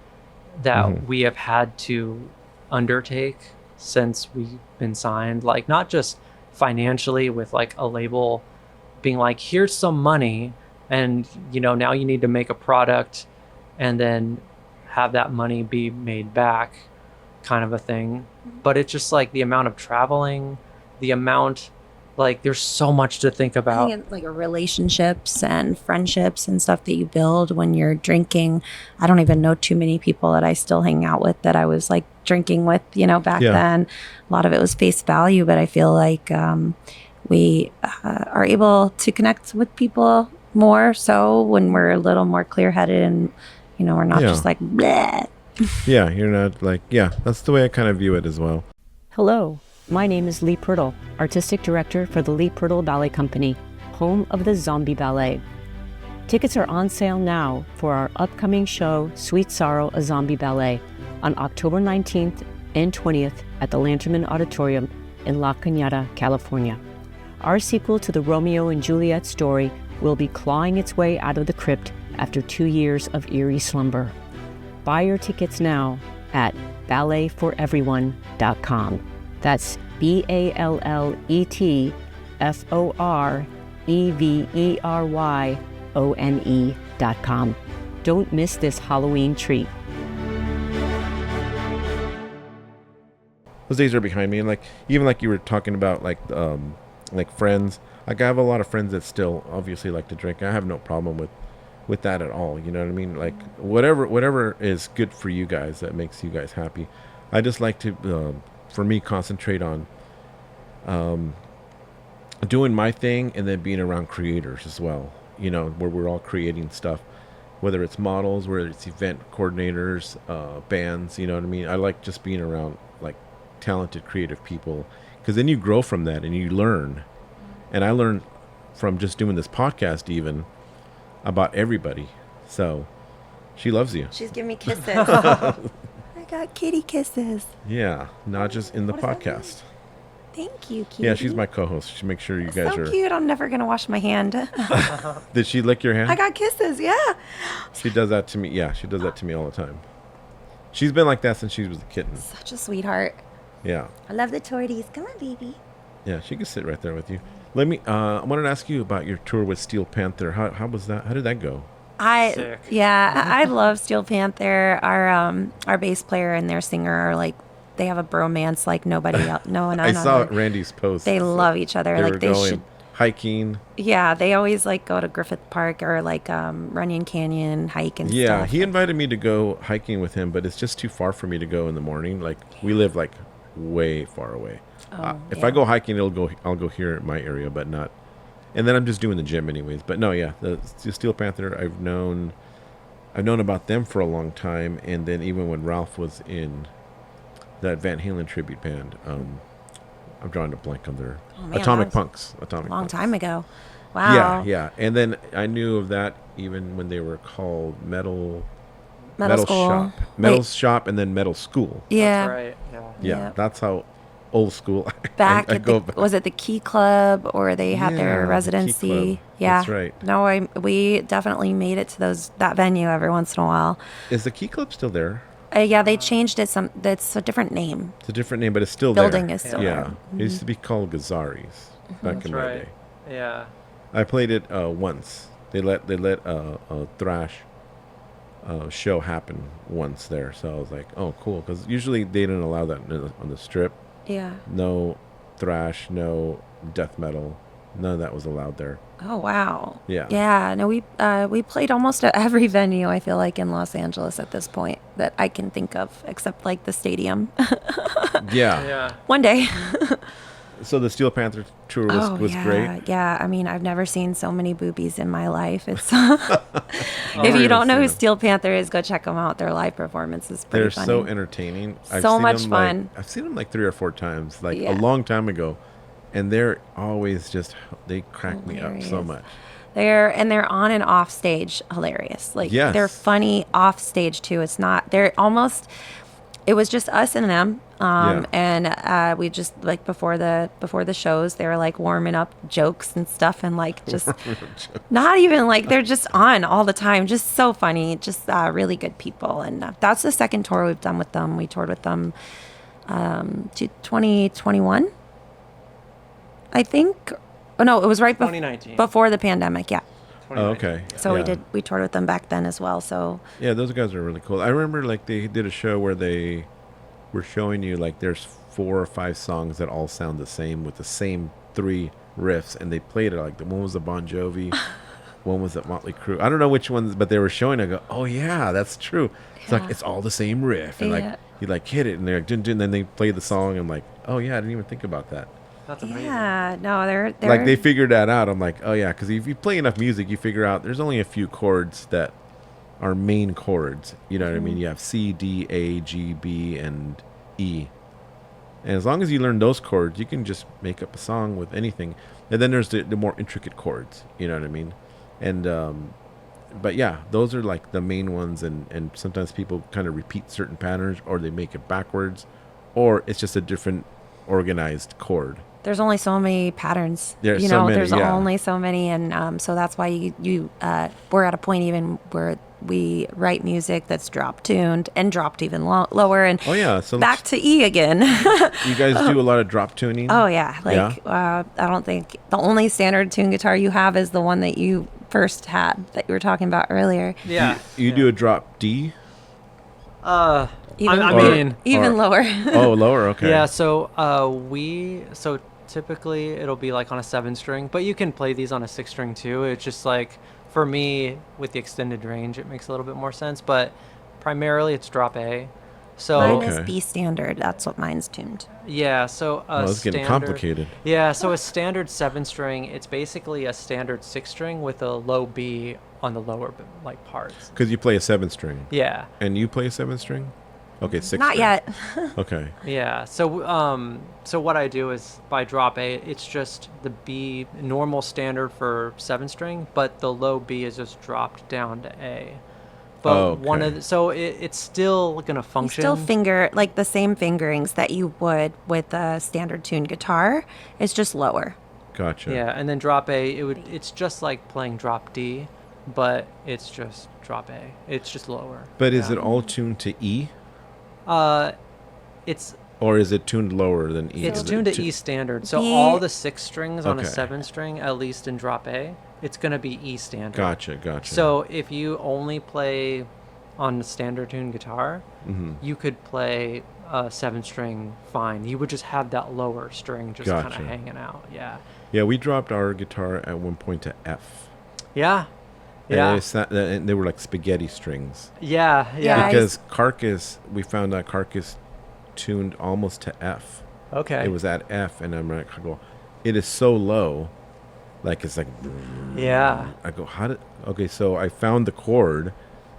that we have had to undertake since we've been signed. Like, not just financially with like a label being like, here's some money, and now you need to make a product and then have that money be made back, kind of a thing. But it's just like the amount of traveling, the amount, like, there's so much to think about. I think like relationships and friendships and stuff that you build when you're drinking. I don't even know too many people that I still hang out with that I was like drinking with, back then. A lot of it was face value, but I feel like we are able to connect with people more so when we're a little more clear-headed and, we're not just like, bleh. Yeah, you're not like, that's the way I kind of view it as well. Hello, my name is Leigh Purtill, Artistic Director for the Leigh Purtill Ballet Company, home of the Zombie Ballet. Tickets are on sale now for our upcoming show, Sweet Sorrow, a Zombie Ballet, on October 19th and 20th at the Lanterman Auditorium in La Cañada, California. Our sequel to the Romeo and Juliet story will be clawing its way out of the crypt after 2 years of eerie slumber. Buy your tickets now at balletforeveryone.com. That's BALLETFOREVERYONE.com. Don't miss this Halloween treat. Those days are behind me, and like even like you were talking about like friends. Like I have a lot of friends that still obviously like to drink. I have no problem with that at all. You know what I mean? Like whatever is good for you guys that makes you guys happy. I just like to, for me, concentrate on doing my thing and then being around creators as well. Where we're all creating stuff, whether it's models, whether it's event coordinators, bands. You know what I mean? I like just being around like talented, creative people, because then you grow from that and you learn. And I learned from just doing this podcast even about everybody. So she loves you. She's giving me kisses. I got kitty kisses. Yeah, not just in the podcast. Thank you, cutie. Yeah, she's my co-host. She makes sure you guys so are... cute. I'm never going to wash my hand. Did she lick your hand? I got kisses, yeah. She does that to me. Yeah, she does that to me all the time. She's been like that since she was a kitten. Such a sweetheart. Yeah. I love the torties. Come on, baby. Yeah, she can sit right there with you. I wanted to ask you about your tour with Steel Panther. How was that? How did that go? Sick. I love Steel Panther. Our bass player and their singer are like, they have a bromance like nobody else. No one. I saw Randy's post. They love each other. They like were they going should. Hiking. Yeah, they always like go to Griffith Park or like Runyon Canyon hike and stuff. Yeah, he invited me to go hiking with him, but it's just too far for me to go in the morning. Like we live like way far away. If I go hiking, I'll go here in my area, but not. And then I'm just doing the gym anyways. But no, yeah, the Steel Panther, I've known about them for a long time, and then even when Ralph was in that Van Halen tribute band, I'm drawing a blank on their Atomic Punks. Long time ago. Wow. Yeah. And then I knew of that even when they were called Metal School. Metal Shop, and then Metal School. Yeah. That's right. Yeah, that's how old school. Back was it the Key Club, or they had their residency? Key Club. Yeah, that's right. No, we definitely made it to that venue every once in a while. Is the Key Club still there? Yeah, they changed it. That's a different name. It's a different name, but it's still Building there. is still yeah. there. Mm-hmm. It used to be called Gazzari's back in my day. Yeah. I played it once. They let a thrash show happen once there, so I was like, oh, cool, because usually they didn't allow that on the Strip. Yeah. No thrash, no death metal, none of that was allowed there. Oh wow. Yeah. Yeah. No, we played almost at every venue, I feel like, in Los Angeles at this point that I can think of, except like the stadium. Yeah. One day. So the Steel Panther tour was great. Yeah, I mean, I've never seen so many boobies in my life. It's if you don't know who Steel Panther is, go check them out. Their live performance is pretty funny. They're so entertaining. So much fun. I've seen them like 3 or 4 times, like a long time ago, and they're always they crack me up so much. They're on and off stage hilarious. Like they're funny off stage too. It's not. They're almost. It was just us and them. Yeah. And we just like before the shows, they were like warming up jokes and stuff, and like just not even like they're just on all the time, just so funny, just really good people. And that's the second tour we've done with them. We toured with them to 2021, I think. Oh no, it was right 2019. before the pandemic. Yeah. Oh, okay. So Yeah. we toured with them back then as well. So Yeah, those guys are really cool. I remember like they did a show where they were showing you like there's 4 or 5 songs that all sound the same with the same 3 riffs, and they played it like the one was the Bon Jovi, one was the Motley Crue. I don't know which ones, but they were showing. I go, oh yeah, that's true. It's like it's all the same riff, and Yeah. like you like hit it, and they're like, dun, dun, and then they play the song. I'm like, oh yeah, I didn't even think about that. That's amazing. yeah, no, they're Like they figured that out. I'm like, oh yeah, because if you play enough music, you figure out there's only a few chords that are main chords. You know what I mean? You have C, D, A, G, B, and E. And as long as you learn those chords, you can just make up a song with anything. And then there's the more intricate chords. You know what I mean? And but yeah, those are like the main ones. And sometimes people kind of repeat certain patterns, or they make it backwards, or it's just a different organized chord. there's only so many patterns. There's you so know, many, there's yeah. only so many, and so that's why you we're at a point even where we write music that's drop tuned and dropped even lower, and Oh yeah, so back to E again. you guys do a lot of drop tuning. Oh yeah, like I don't think the only standard tune guitar you have is the one that you first had that you were talking about earlier. Yeah. You do a drop D. Even I lower. mean, Even lower. Oh, lower. Okay. Yeah, so so typically it'll be like on a 7-string, but you can play these on a 6-string too. It's just like for me with the extended range, it makes a little bit more sense, but primarily it's drop A. So Mine Okay. is B standard. That's what mine's tuned. yeah, so a Oh, it's getting standard- complicated. Yeah, so a standard 7-string, it's basically a standard 6-string with a low B on the lower like parts. Because you play a 7-string. Yeah. And you play a 7-string? Okay, 6. Not yet. Okay. Yeah. So what I do is by drop A, it's just the B normal standard for 7-string, but the low B is just dropped down to A. But Okay. so it's still gonna You function. still finger like the same fingerings that you would with a standard tuned guitar. It's just lower. Gotcha. Yeah, and then drop A, it's just like playing drop D, but it's just drop A. It's just lower. But is Yeah. it all tuned to E? It's Or is it tuned lower than E? It's Is it tuned to tu- E standard. So B- all the 6 strings on a Okay. 7-string, at least in drop A, it's going to be E standard. Gotcha. So if you only play on a standard tuned guitar, Mm-hmm. you could play a 7-string fine. You would just have that lower string just kind Gotcha. of hanging out. Yeah. Yeah, we dropped our guitar at one point to F. Yeah. And Yeah. and they were like spaghetti strings. Yeah. Yeah, Yeah. I Because Carcass, we found out Carcass tuned almost to F. Okay. It was at F, and I'm like, I go, it is so low. Like, it's like, Yeah. I go, okay, so I found the chord,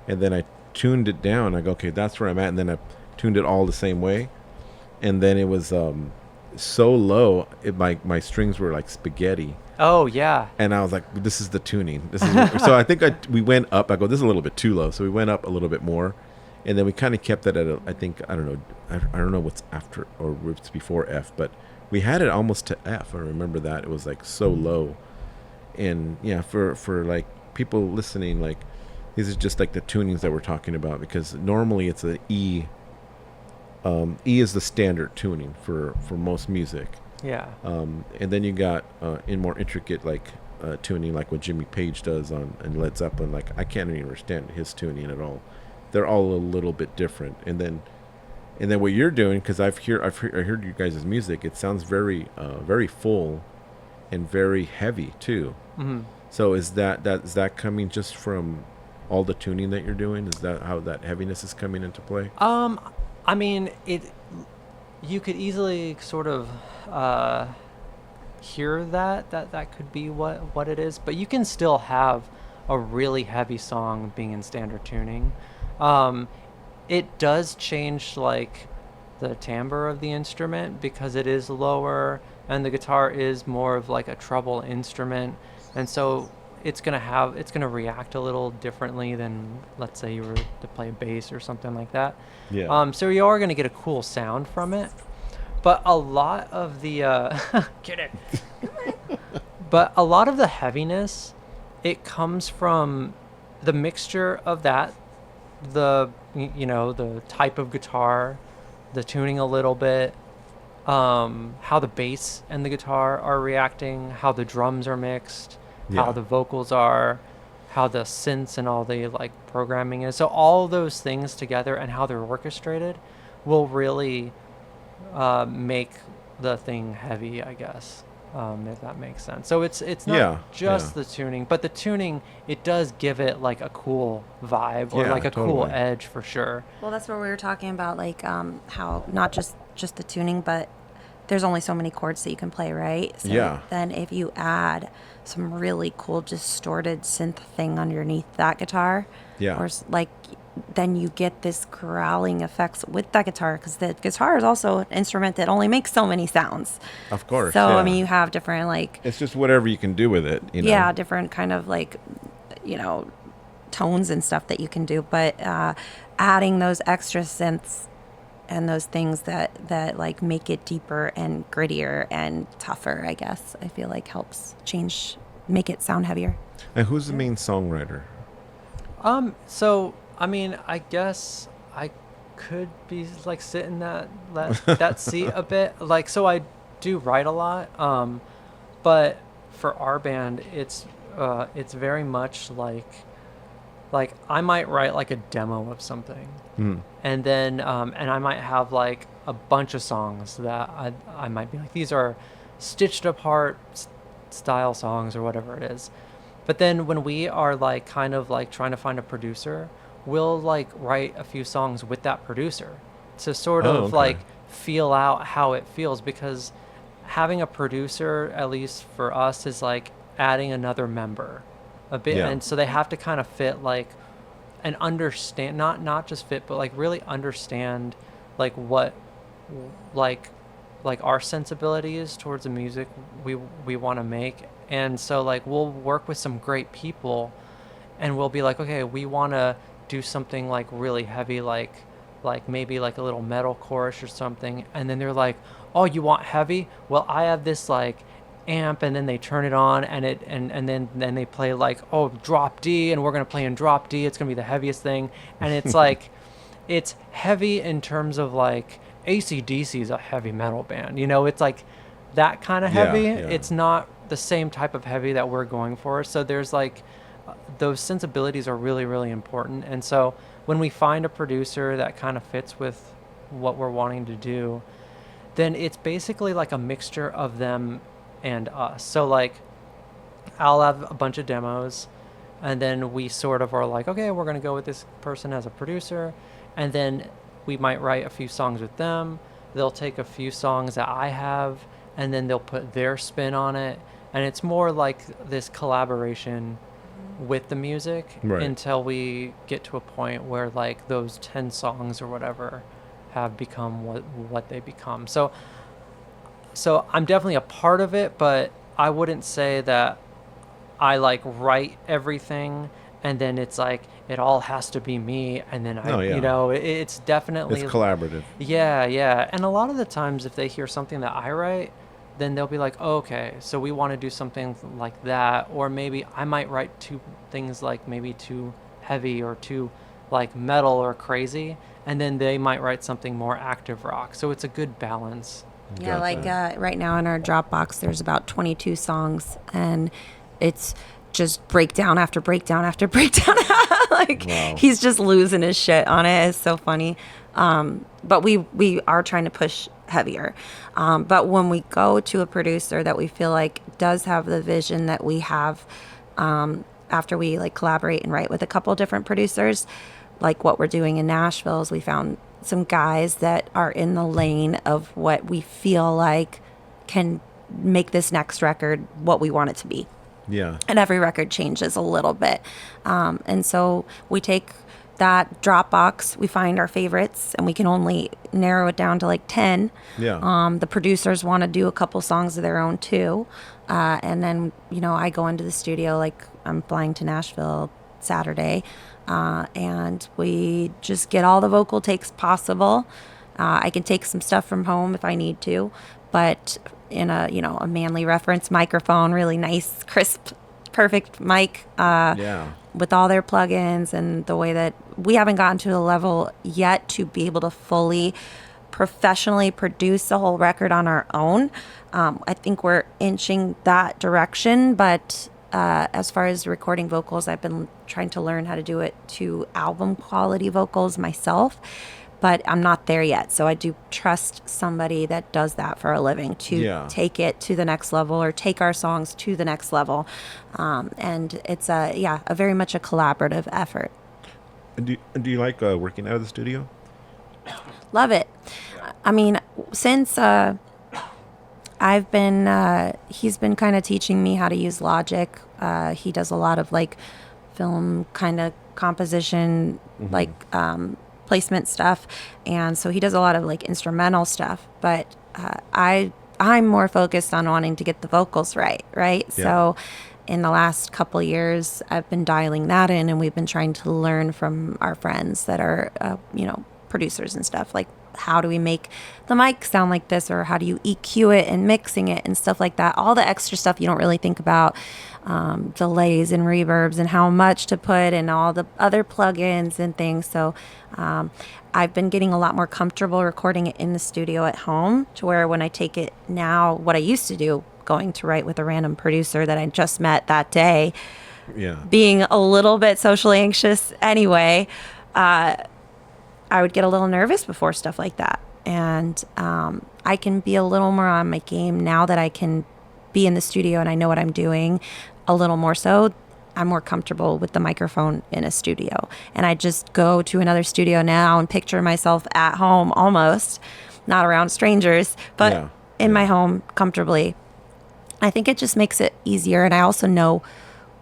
and then I tuned it down. I go, okay, that's where I'm at. And then I tuned it all the same way. And then it was so low, my strings were like spaghetti. Oh, yeah. And I was like, this is the tuning. This is so I think we went up. I go, this is a little bit too low. So we went up a little bit more. And then we kind of kept it at I don't know what's after or what's before F, but we had it almost to F. I remember that. It was like so low. And yeah, for like people listening, like these is just like the tunings that we're talking about, because normally it's an E. E is the standard tuning for most music. Yeah. And then you got in more intricate like tuning, like what Jimmy Page does on Led Zeppelin. Like I can't even understand his tuning at all. They're all a little bit different. And then what you're doing, because I heard you guys' music. It sounds very very full and very heavy too. Mhm. So is that coming just from all the tuning that you're doing? Is that how that heaviness is coming into play? I mean, you could easily sort of hear that could be what it is, but you can still have a really heavy song being in standard tuning. It does change like the timbre of the instrument because it is lower and the guitar is more of like a treble instrument, and so it's gonna react a little differently than, let's say, you were to play a bass or something like that. Yeah. So you are gonna get a cool sound from it, but a lot of the get it. But a lot of the heaviness, it comes from the mixture of that, the type of guitar, the tuning a little bit, how the bass and the guitar are reacting, how the drums are mixed, Yeah. how the vocals are, how the synths and all the like programming is. So all those things together and how they're orchestrated will really make the thing heavy, I guess, if that makes sense. So it's not just the tuning, but the tuning, it does give it like a cool vibe or Yeah, like a cool totally. edge for sure. Well, that's what we were talking about, like how not just the tuning, but there's only so many chords that you can play, right? So Yeah. then if you add some really cool distorted synth thing underneath that guitar, Yeah. or then you get this growling effects with that guitar, because the guitar is also an instrument that only makes so many sounds. Of course. So yeah. I mean, you have different like it's just whatever you can do with it. You know? yeah, different kind of like tones and stuff that you can do, but adding those extra synths and those things that like make it deeper and grittier and tougher, I guess I feel like helps make it sound heavier. And who's the main songwriter? So I mean, I guess I could be like sitting that seat a bit. Like, so I do write a lot. But for our band, it's very much like I might write like a demo of something, and then and I might have like a bunch of songs that I might be like, these are stitched apart style songs or whatever it is. But then when we are like kind of like trying to find a producer, we'll like write a few songs with that producer to sort of okay. like feel out how it feels, because having a producer, at least for us, is like adding another member a bit. Yeah. And so they have to kind of fit like and understand, not just fit, but like really understand like what like our sensibilities towards the music we want to make. And so like we'll work with some great people and we'll be like, okay, we want to do something like really heavy, like maybe like a little metal chorus or something. And then they're like, oh, you want heavy? Well, I have this like amp, and then they turn it on and it and then they play like, oh, drop D, and we're gonna play in drop D, it's gonna be the heaviest thing. And it's like it's heavy in terms of like AC/DC is a heavy metal band, it's like that kind of heavy. Yeah. It's not the same type of heavy that we're going for. So there's like those sensibilities are really, really important. And so when we find a producer that kind of fits with what we're wanting to do, then it's basically like a mixture of them and us. So like I'll have a bunch of demos, and then we sort of are like, okay, we're going to go with this person as a producer, and then we might write a few songs with them. They'll take a few songs that I have, and then they'll put their spin on it. And it's more like this collaboration with the music, Right. until we get to a point where like those 10 songs or whatever have become what they become. So I'm definitely a part of it, but I wouldn't say that I like write everything and then it's like it all has to be me, and then No, yeah. it's definitely It's collaborative. yeah. And a lot of the times if they hear something that I write, then they'll be like, oh, okay, so we want to do something like that. Or maybe I might write two things like maybe too heavy or too like metal or crazy, and then they might write something more active rock. So it's a good balance. Yeah, Gotcha. like right now in our Dropbox, there's about 22 songs, and it's just breakdown after breakdown after breakdown. Like Wow. he's just losing his shit on it. It's so funny. But we are trying to push heavier. But when we go to a producer that we feel like does have the vision that we have, after we like collaborate and write with a couple different producers, like what we're doing in Nashville is we found some guys that are in the lane of what we feel like can make this next record what we want it to be. Yeah. And every record changes a little bit. And so we take that Dropbox, we find our favorites, and we can only narrow it down to like 10. Yeah. The producers want to do a couple songs of their own too. And then, I go into the studio like I'm flying to Nashville Saturday, and we just get all the vocal takes possible. I can take some stuff from home if I need to, but in a manly reference microphone, really nice, crisp, perfect mic. With all their plugins and the way that we haven't gotten to the level yet to be able to fully professionally produce a whole record on our own. I think we're inching that direction, but as far as recording vocals, I've been trying to learn how to do it to album quality vocals myself, but I'm not there yet. So I do trust somebody that does that for a living to take it to the next level or take our songs to the next level. And it's a very much a collaborative effort. And do you like working out of the studio? Love it. I mean, since I've been, he's been kind of teaching me how to use Logic. He does a lot of like film kind of composition, like placement stuff. And so he does a lot of like instrumental stuff, but I'm more focused on wanting to get the vocals right? Yeah. So in the last couple years, I've been dialing that in, and we've been trying to learn from our friends that are, producers and stuff, like how do we make the mic sound like this, or how do you EQ it and mixing it and stuff like that. All the extra stuff you don't really think about, delays and reverbs and how much to put and all the other plugins and things. So I've been getting a lot more comfortable recording it in the studio at home, to where when I take it now, what I used to do, going to write with a random producer that I just met that day, being a little bit socially anxious anyway, I would get a little nervous before stuff like that. And I can be a little more on my game now that I can be in the studio and I know what I'm doing a little more so. I'm more comfortable with the microphone in a studio. And I just go to another studio now and picture myself at home almost, not around strangers, but in my home comfortably. I think it just makes it easier. And I also know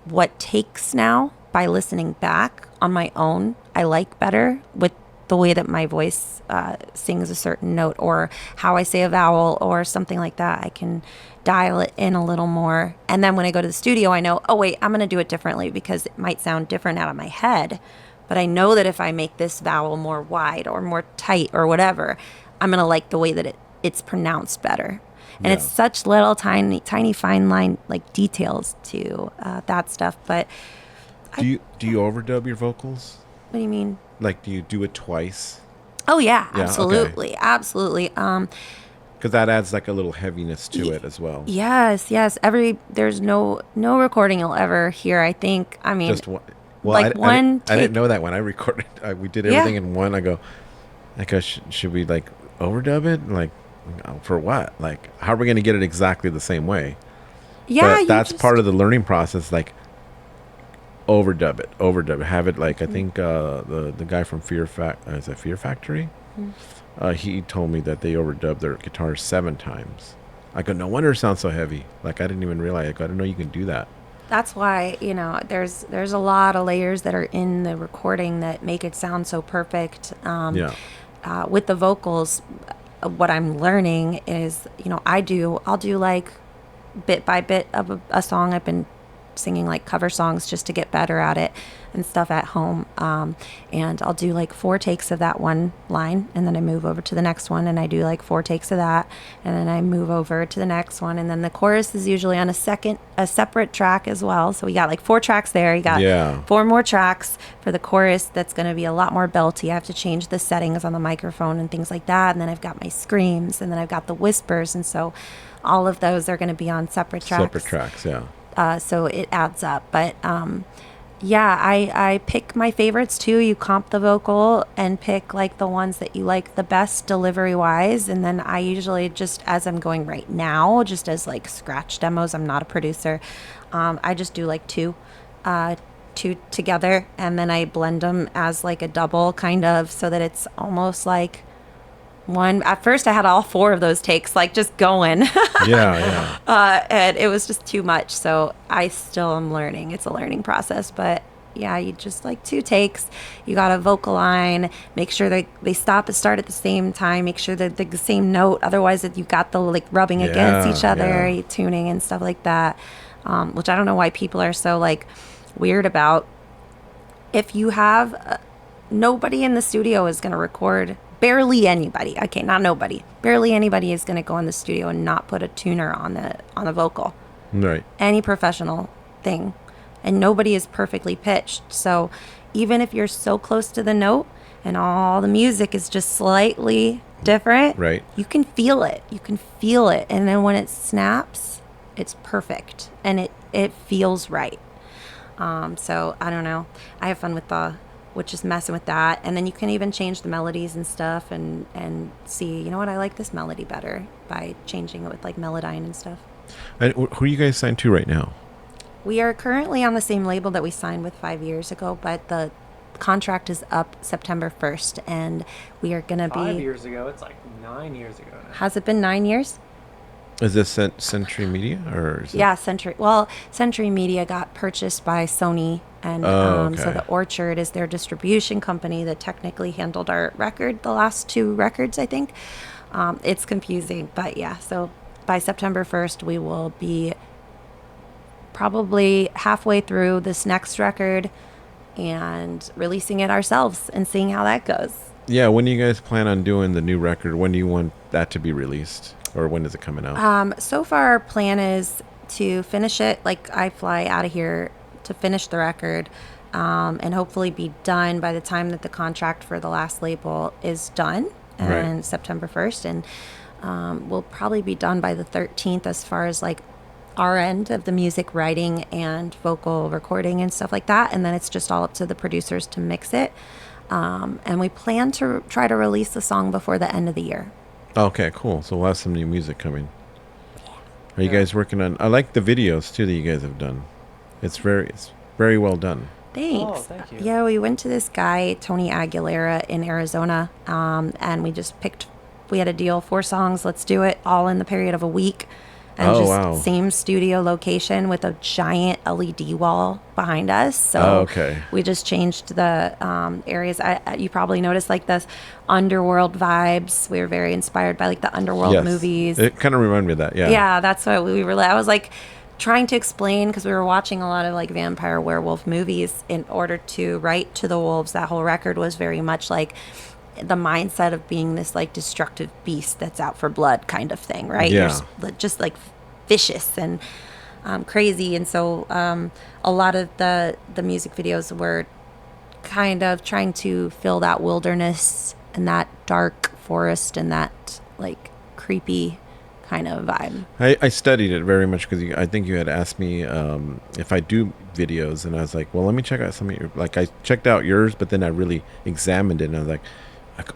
what takes now by listening back on my own I like better, with the way that my voice sings a certain note, or how I say a vowel or something like that. I can dial it in a little more. And then when I go to the studio, I know, oh wait, I'm going to do it differently, because it might sound different out of my head. But I know that if I make this vowel more wide or more tight or whatever, I'm going to like the way that it's pronounced better. And it's such little tiny fine line like details to that stuff. But do you overdub your vocals? What do you mean? Like, do you do it twice? Oh yeah, absolutely, okay. Absolutely. Because that adds like a little heaviness to it as well. Yes. There's no recording you'll ever hear, I think. I mean, just one. Well, like I didn't know that when I recorded. We did everything in one. I go, should we like overdub it? Like, for what? Like, how are we going to get it exactly the same way? Yeah, but that's part of the learning process. Like, overdub it. Have it like, I think the guy from Fear Factory? Mm-hmm. He told me that they overdubbed their guitars 7 times. I go, no wonder it sounds so heavy. Like, I didn't even realize. I didn't know you can do that. That's why, there's a lot of layers that are in the recording that make it sound so perfect. With the vocals, what I'm learning is, I'll do like bit by bit of a song. I've been singing like cover songs just to get better at it and stuff at home. And I'll do like 4 takes of that one line, and then I move over to the next one, and I do like 4 takes of that, and then I move over to the next one, and then the chorus is usually on a separate track as well. So we got like 4 tracks there. You got 4 more tracks for the chorus. That's going to be a lot more belty. I have to change the settings on the microphone and things like that. And then I've got my screams, and then I've got the whispers, and so all of those are going to be on separate tracks. So it adds up. But I pick my favorites too. You comp the vocal and pick like the ones that you like the best delivery wise. And then I usually, just as I'm going right now, just as like scratch demos, I'm not a producer. I just do like two together, and then I blend them as like a double kind of, so that it's almost like one. At first I had all 4 of those takes like just going. And it was just too much, so I still am learning. It's a learning process, but you just like 2 takes. You got a vocal line, make sure they stop and start at the same time, make sure that the same note, otherwise you got the like rubbing against each other, tuning and stuff like that. which I don't know why people are so like weird about. If you have nobody in the studio is going to record, barely anybody. Okay, not nobody. Barely anybody is going to go in the studio and not put a tuner on the vocal. Right. Any professional thing, and nobody is perfectly pitched. So even if you're so close to the note and all the music is just slightly different, Right. you can feel it. You can feel it, and then when it snaps, it's perfect and it feels right. So I don't know. I have fun with just messing with that, and then you can even change the melodies and stuff, and see, you know what, I like this melody better by changing it with like Melodyne and stuff. And who are you guys signed to right now? We are currently on the same label that we signed with 5 years ago, but the contract is up September 1st, and we are going to be... 5 years ago? It's like 9 years ago now. Has it been 9 years? Is this Century Media or is Yeah, Century. Well, Century Media got purchased by Sony, and okay. so the Orchard is their distribution company that technically handled our record, the last 2 records, I think. It's confusing, but yeah, so by September 1st, we will be probably halfway through this next record and releasing it ourselves and seeing how that goes. Yeah, when do you guys plan on doing the new record? When do you want that to be released? Or when is it coming out? So far, our plan is to finish it, like I fly out of here to finish the record, and hopefully be done by the time that the contract for the last label is done, and Right. September 1st. And we'll probably be done by the 13th as far as like our end of the music writing and vocal recording and stuff like that. And then it's just all up to the producers to mix it. And we plan to try to release the song before the end of the year. Okay, cool. So we'll have some new music coming. Are you guys working on... I like the videos, too, that you guys have done. It's very well done. Thanks. Oh, thank you. Yeah, we went to this guy, Tony Aguilera, in Arizona, and we just we had a deal, 4 songs, let's do it, all in the period of a week. And Oh, just wow. same studio location with a giant LED wall behind us. So Oh, okay. we just changed the areas. You probably noticed like the underworld vibes. We were very inspired by like the underworld Yes. movies. It kind of reminded me of that, yeah. Yeah, that's what we were. I was like trying to explain, because we were watching a lot of like vampire werewolf movies in order to write to the wolves. That whole record was very much like the mindset of being this like destructive beast that's out for blood kind of thing, right? Yeah. You're just like vicious and crazy. And so a lot of the music videos were kind of trying to fill that wilderness and that dark forest and that like creepy kind of vibe. I studied it very much because I think you had asked me if I do videos, and I was like, well, let me check out some of your... Like, I checked out yours, but then I really examined it, and I was like,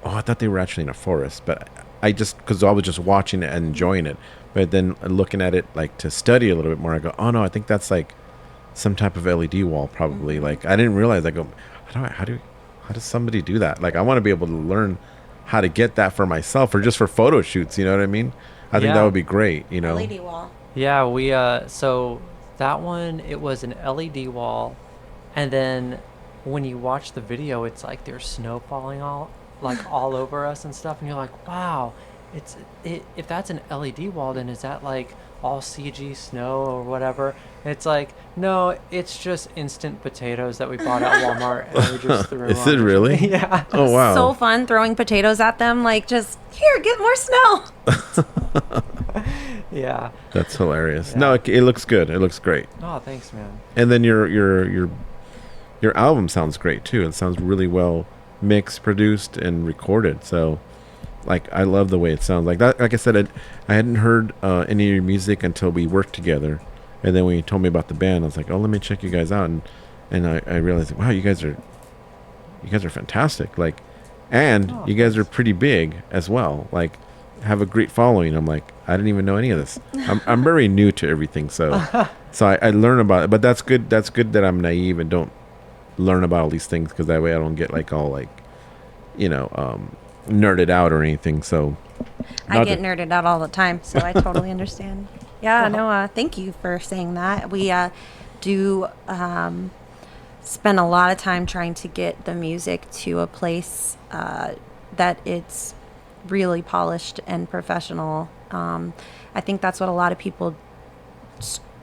oh, I thought they were actually in a forest. But I just... Because I was just watching it and enjoying it. But then looking at it, like, to study a little bit more, I go, oh, no, I think that's, like, some type of LED wall, probably. Mm-hmm. Like, I didn't realize. I go, how does somebody do that? Like, I want to be able to learn how to get that for myself or just for photo shoots, you know what I mean? I think that Yeah. would be great, you know? LED wall. Yeah, we so that one, it was an LED wall, and then when you watch the video, it's like there's snow falling all over us and stuff, and you're like, wow, if that's an LED wall, then is that like all CG snow or whatever? It's like, no, it's just instant potatoes that we bought at Walmart, and we just threw Is them it on. really? Yeah. Oh, wow. So fun throwing potatoes at them, like just here, get more snow. Yeah. That's hilarious. Yeah. No, it looks good. It looks great. Oh, thanks, man. And then your album sounds great too. It sounds really well mixed, produced, and recorded. So, like, I love the way it sounds. Like that. Like I said, I hadn't heard any of your music until we worked together, and then when you told me about the band, I was like, oh, let me check you guys out, and I realized, wow, you guys are fantastic. Like, and you guys are pretty big as well. Like, have a great following. I'm like, I didn't even know any of this. I'm very new to everything, so I learn about it. But that's good. That's good that I'm naive and don't learn about all these things, because that way I don't get like all like, nerded out or anything. So I get nerded out all the time, so I totally understand. Yeah, no, thank you for saying that. We do spend a lot of time trying to get the music to a place that it's really polished and professional. I think that's what a lot of people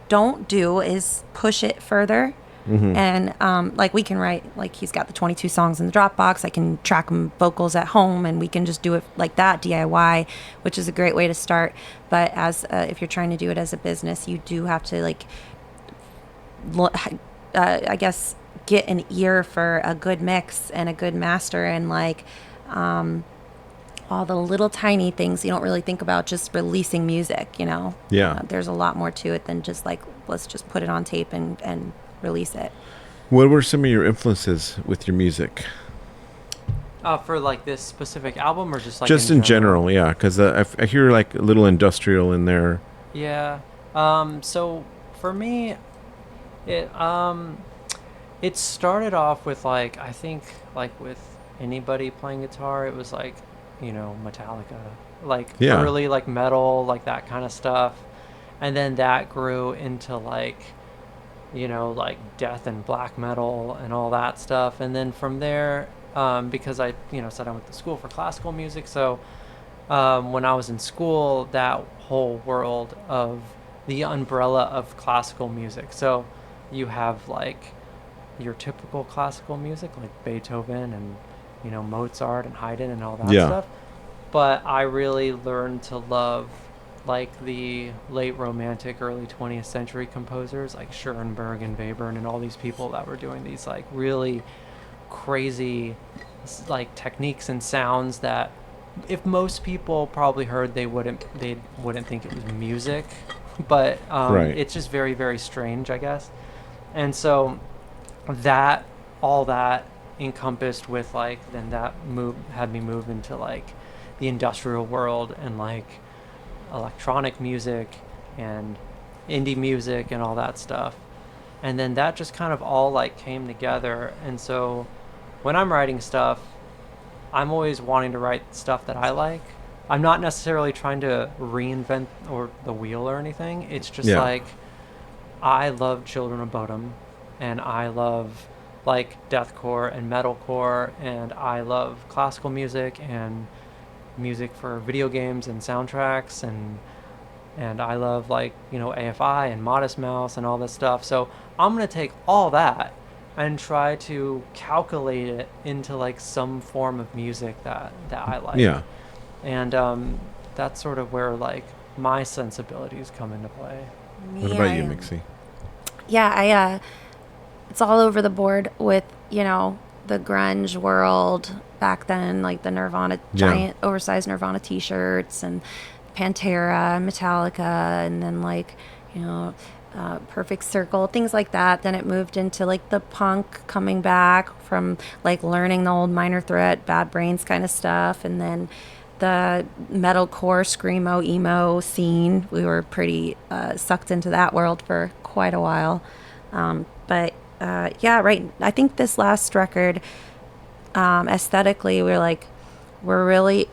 don't do is push it further. And like we can write, like he's got the 22 songs in the Dropbox. I can track them vocals at home, and we can just do it like that DIY, which is a great way to start. But as if you're trying to do it as a business, you do have to like, I guess, get an ear for a good mix and a good master, and like all the little tiny things you don't really think about just releasing music. Yeah. There's a lot more to it than just like, let's just put it on tape and release it. What were some of your influences with your music? For like this specific album, or just like Just in general, yeah, because I hear like a little industrial in there. Yeah. So for me, it started off with like, I think like with anybody playing guitar, it was like, Metallica, like early like metal, like that kind of stuff, and then that grew into like, like death and black metal and all that stuff, and then from there, because I said I went to school for classical music, so when I was in school, that whole world of the umbrella of classical music, so you have like your typical classical music like Beethoven and Mozart and Haydn and all that stuff, but I really learned to love like the late Romantic, early 20th century composers like Schoenberg and Webern and all these people that were doing these like really crazy like techniques and sounds that if most people probably heard, they wouldn't think it was music, but it's just very, very strange, I guess. And so that all that encompassed with like, then that had me move into like the industrial world and like electronic music and indie music and all that stuff, and then that just kind of all like came together. And so when I'm writing stuff, I'm always wanting to write stuff that I like. I'm not necessarily trying to reinvent or the wheel or anything. It's just like, I love Children of Bodom, and I love like deathcore and metalcore, and I love classical music and music for video games and soundtracks, and I love like AFI and Modest Mouse and all this stuff. So I'm gonna take all that and try to calculate it into like some form of music that I like. Yeah. And that's sort of where like my sensibilities come into play. What about you, Mixi? Yeah, it's all over the board with the grunge world back then, like the Nirvana giant oversized Nirvana t-shirts and Pantera, Metallica, and then like Perfect Circle, things like that. Then it moved into like the punk coming back from like learning the old Minor Threat, Bad Brains kind of stuff, and then the metalcore, screamo, emo scene. We were pretty sucked into that world for quite a while, but right. I think this last record, aesthetically, we're really,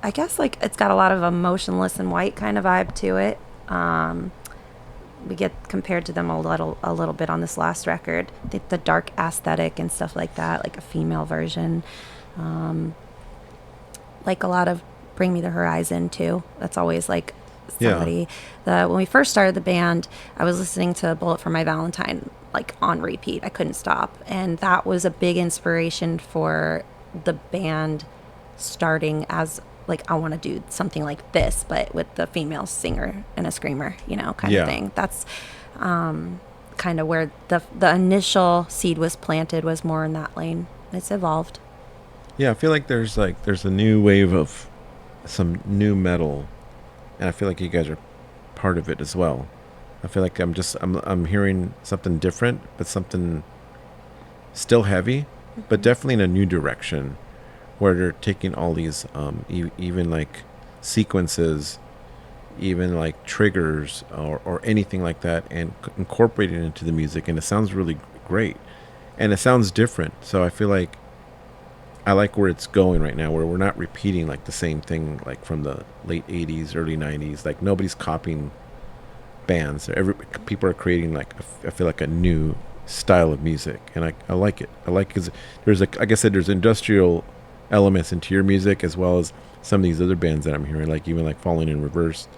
I guess like it's got a lot of Emotionless in White kind of vibe to it. We get compared to them a little bit on this last record. The dark aesthetic and stuff like that, like a female version. Like a lot of Bring Me the Horizon too. That's always like somebody. When we first started the band, I was listening to Bullet for My Valentine like on repeat. I couldn't stop, and that was a big inspiration for the band starting as like, I want to do something like this, but with the female singer and a screamer, kind of thing. That's kind of where the initial seed was planted, was more in that lane. It's evolved. Yeah, I feel like there's a new wave of some new metal, and I feel like you guys are part of it as well. I feel like I'm hearing something different, but something still heavy, but definitely in a new direction, where they're taking all these even like sequences, even like triggers or anything like that, and incorporating it into the music, and it sounds really great, and it sounds different. So I feel like I like where it's going right now, where we're not repeating like the same thing like from the late 80s, early 90s. Like nobody's copying bands. People are creating like, I feel like a new style of music, and I like it. I like, because there's like I said, there's industrial elements into your music, as well as some of these other bands that I'm hearing, like even like Falling in Reverse.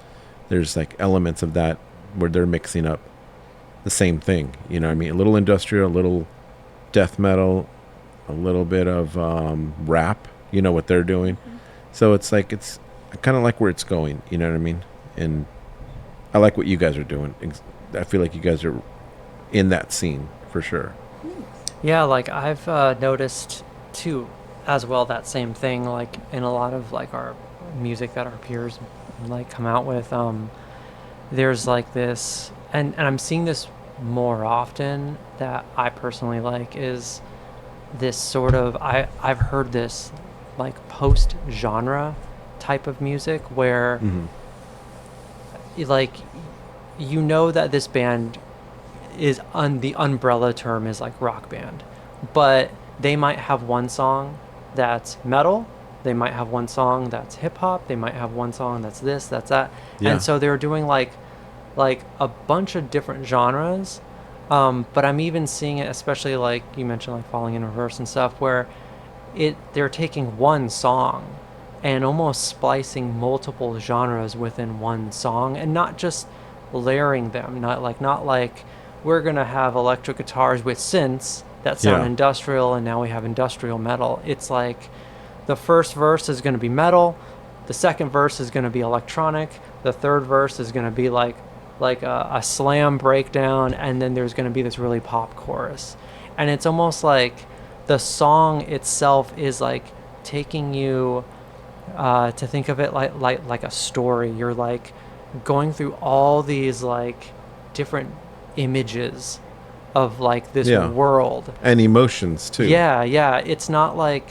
There's like elements of that where they're mixing up the same thing. You know what I mean? A little industrial, a little death metal, a little bit of rap. You know what they're doing. So it's like, it's kind of like where it's going. You know what I mean? And I like what you guys are doing. I feel like you guys are in that scene for sure. Yeah, like I've noticed too, as well, that same thing. Like in a lot of like our music that our peers like come out with, there's like this, and I'm seeing this more often that I personally like, is this sort of, I've heard this like post genre type of music where like you know that this band is the umbrella term is like rock band, but they might have one song that's metal, they might have one song that's hip hop, they might have one song that's this, that's that. Yeah. And so they're doing like a bunch of different genres. But I'm even seeing it, especially like you mentioned, like Falling in Reverse and stuff, where they're taking one song and almost splicing multiple genres within one song, and not just layering them, not like we're gonna have electric guitars with synths that sound industrial, and now we have industrial metal. It's like the first verse is gonna be metal, the second verse is gonna be electronic, the third verse is gonna be like a slam breakdown, and then there's gonna be this really pop chorus. And it's almost like the song itself is like taking you to think of it like a story. You're like going through all these like different images of like this world and emotions too. Yeah, it's not like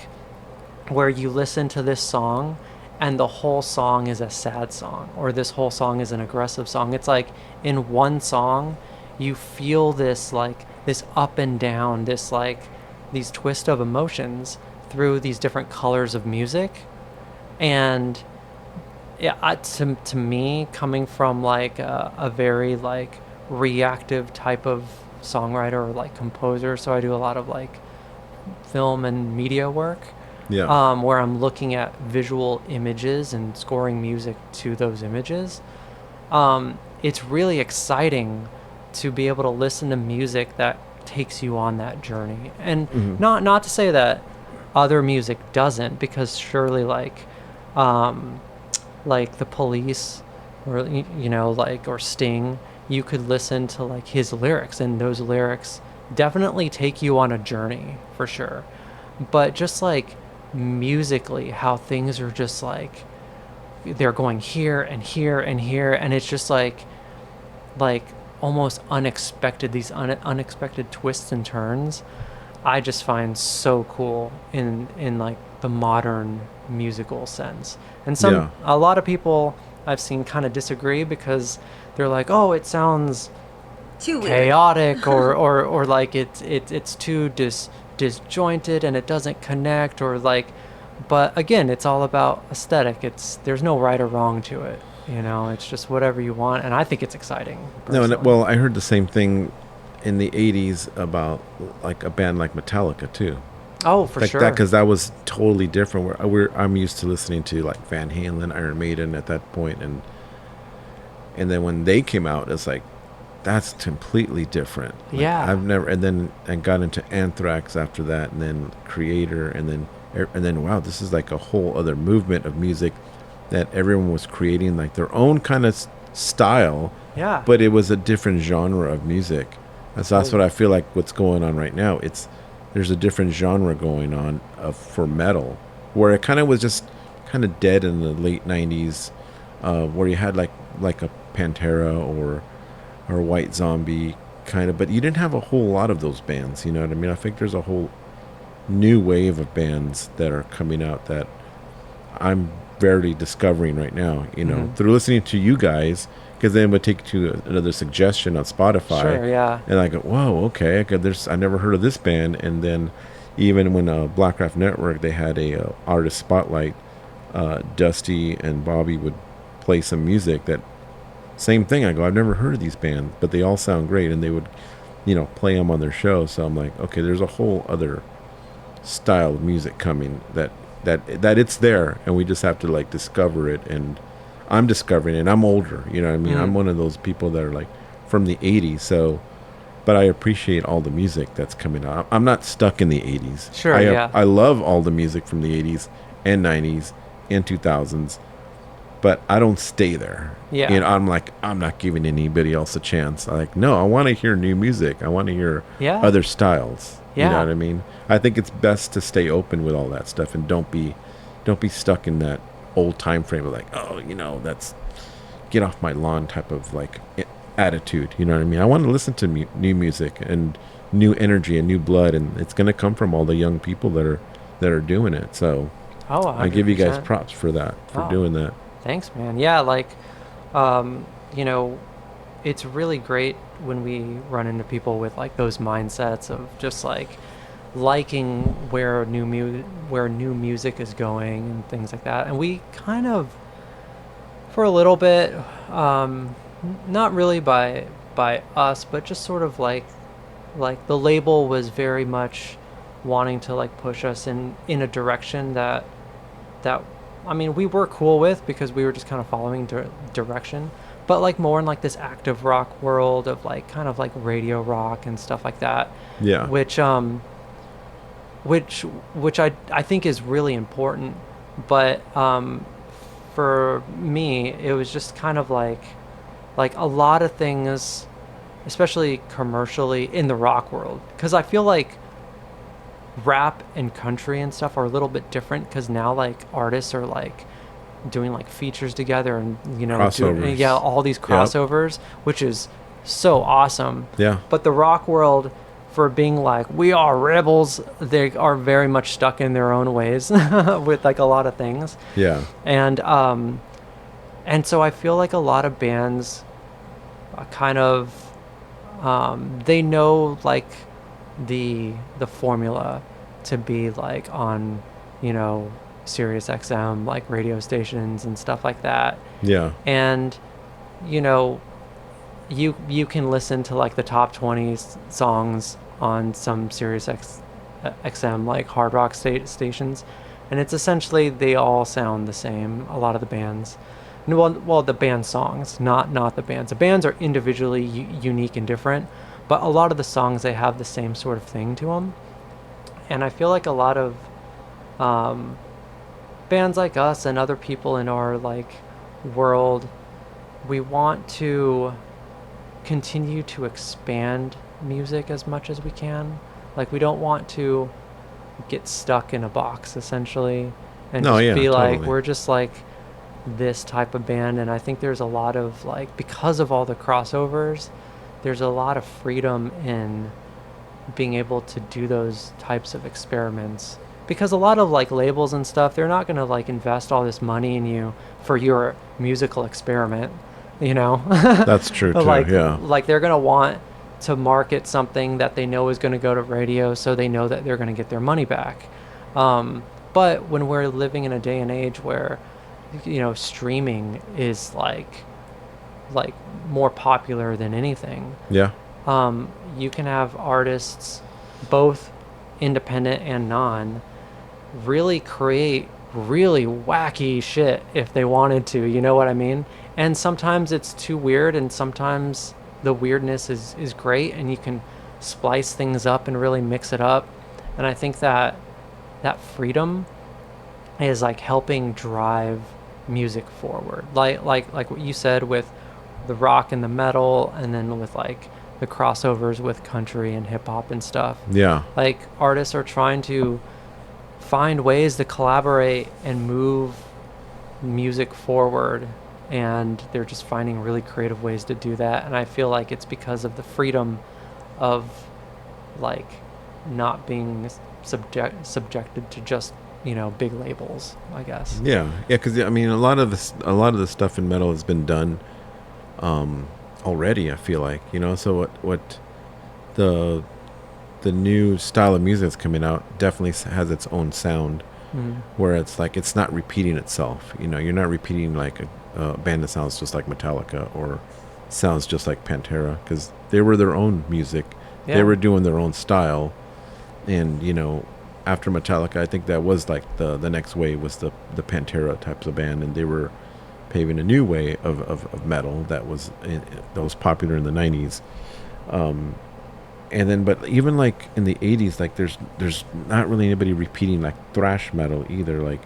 where you listen to this song and the whole song is a sad song, or this whole song is an aggressive song. It's like in one song you feel this like this up and down, this like these twist of emotions through these different colors of music. And yeah, to me, coming from like a very like reactive type of songwriter or like composer, so I do a lot of like film and media work, where I'm looking at visual images and scoring music to those images. It's really exciting to be able to listen to music that takes you on that journey, and not to say that other music doesn't, because surely like the Police, or you know, like, or Sting, you could listen to like his lyrics, and those lyrics definitely take you on a journey for sure. But just like musically, how things are just like they're going here and here and here, and it's just like almost unexpected, these unexpected twists and turns, I just find so cool in like the modern musical sense. And a lot of people I've seen kind of disagree, because they're like, oh, it sounds too chaotic or like it's too disjointed and it doesn't connect, or like, but again, it's all about aesthetic. There's no right or wrong to it, you know, it's just whatever you want, and I think it's exciting personally. Well, I heard the same thing in the 80s about like a band like Metallica too. Oh, for sure. Because that was totally different. I'm used to listening to like Van Halen, Iron Maiden at that point, and then when they came out, it's like that's completely different. Like, I've never, and got into Anthrax after that, and then Creator, and then wow, this is like a whole other movement of music that everyone was creating like their own kind of style. Yeah. But it was a different genre of music. And so that's what I feel like what's going on right now. There's a different genre going on for metal, where it kind of was just kind of dead in the late 90s, where you had like a Pantera or White Zombie kind of, but you didn't have a whole lot of those bands, you know what I mean? I think there's a whole new wave of bands that are coming out that I'm barely discovering right now, you know, through listening to you guys, because then it would take you to another suggestion on Spotify. Sure, yeah. And I go, whoa, okay, I never heard of this band. And then even when Blackcraft Network, they had a artist spotlight, Dusty and Bobby would play some music that, same thing. I go, I've never heard of these bands, but they all sound great, and they would, you know, play them on their show. So I'm like, okay, there's a whole other style of music coming that it's there, and we just have to like discover it and I'm discovering it. I'm older, you know what I mean? I'm one of those people that are like from the 80s, so but I appreciate all the music that's coming out. I'm not stuck in the 80s. Sure, I love all the music from the 80s and 90s and 2000s, but I don't stay there. Yeah. You know, I'm like, I'm not giving anybody else a chance. I'm like, no, I want to hear new music. I want to hear other styles. Yeah. You know what I mean? I think it's best to stay open with all that stuff and don't be stuck in that old time frame of like, oh, you know, that's get off my lawn type of like attitude. You know what I mean? I want to listen to new music and new energy and new blood, and it's going to come from all the young people that are doing it. So I give you guys props for that, for doing that. Thanks, man. Yeah, like, you know, it's really great when we run into people with like those mindsets of just like liking where new music is going and things like that. And we kind of, for a little bit, not really by us, but just sort of like the label was very much wanting to like push us in a direction that I mean, we were cool with because we were just kind of following direction, but like more in like this active rock world of like kind of like radio rock and stuff like that. Yeah. Which I think is really important, but for me it was just kind of like a lot of things, especially commercially in the rock world, because I feel like rap and country and stuff are a little bit different because now like artists are like doing like features together and, you know, all these crossovers, which is so awesome. Yeah. But the rock world, for being like, we are rebels, they are very much stuck in their own ways with like a lot of things. Yeah. And so I feel like a lot of bands kind of they know like the formula to be like on, you know, Sirius XM, like radio stations and stuff like that. Yeah. And, you know, you can listen to like the top 20 songs on some Sirius XM like hard rock stations, and it's essentially they all sound the same, a lot of the bands. Well, the band songs, not the bands. The bands are individually unique and different, but a lot of the songs, they have the same sort of thing to them. And I feel like a lot of bands like us and other people in our like world, we want to continue to expand music as much as we can. Like, we don't want to get stuck in a box essentially and be like, we're just like this type of band. And I think there's a lot of like, because of all the crossovers, there's a lot of freedom in being able to do those types of experiments, because a lot of like labels and stuff, they're not going to like invest all this money in you for your musical experiment, you know. That's true too. Like they're going to want to market something that they know is going to go to radio, so they know that they're going to get their money back. But when we're living in a day and age where, you know, streaming is like more popular than anything. Yeah. You can have artists, both independent and non, really create really wacky shit if they wanted to, you know what I mean? And sometimes it's too weird, and sometimes the weirdness is great, and you can splice things up and really mix it up. And I think that freedom is like helping drive music forward, like what you said with the rock and the metal, and then with like the crossovers with country and hip hop and stuff. Yeah. Like, artists are trying to find ways to collaborate and move music forward, and they're just finding really creative ways to do that. And I feel like it's because of the freedom of like not being subjected to just, you know, big labels, I guess. Yeah, because I mean, a lot of the stuff in metal has been done already, I feel like, you know. So what the new style of music that's coming out definitely has its own sound, where it's like it's not repeating itself. You know, you're not repeating like a band that sounds just like Metallica or sounds just like Pantera, because they were their own music. They were doing their own style. And, you know, after Metallica, I think that was like the next wave was the Pantera types of band, and paving a new way of metal that was popular in the 90s. And then, but even like in the 80s, like there's not really anybody repeating like thrash metal either. Like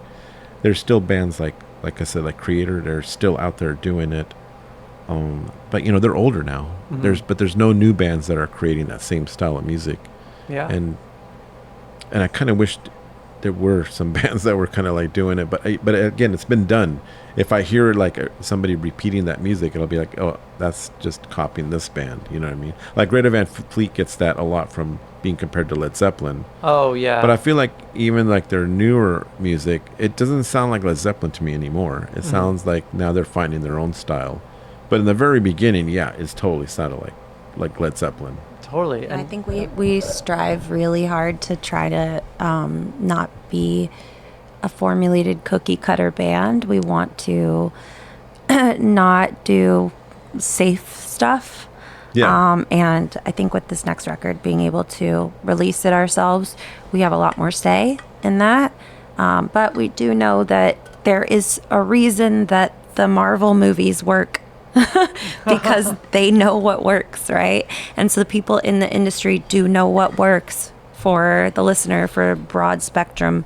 there's still bands like I said, like Creator, they're still out there doing it. But you know, they're older now. There's no new bands that are creating that same style of music. Yeah. And I kind of wished there were some bands that were kind of like doing it, but again, it's been done. If I hear like somebody repeating that music, it'll be like, oh, that's just copying this band. You know what I mean? Like Greta Van Fleet gets that a lot from being compared to Led Zeppelin. Oh yeah. But I feel like even like their newer music, it doesn't sound like Led Zeppelin to me anymore. It sounds like now they're finding their own style. But in the very beginning, yeah, it's totally sounded like Led Zeppelin. Totally. I think we strive really hard to try to not be a formulated cookie cutter band. We want to not do safe stuff. Yeah. And I think with this next record, being able to release it ourselves, we have a lot more say in that. But we do know that there is a reason that the Marvel movies work. Because they know what works, right? And so the people in the industry do know what works for the listener, for a broad spectrum,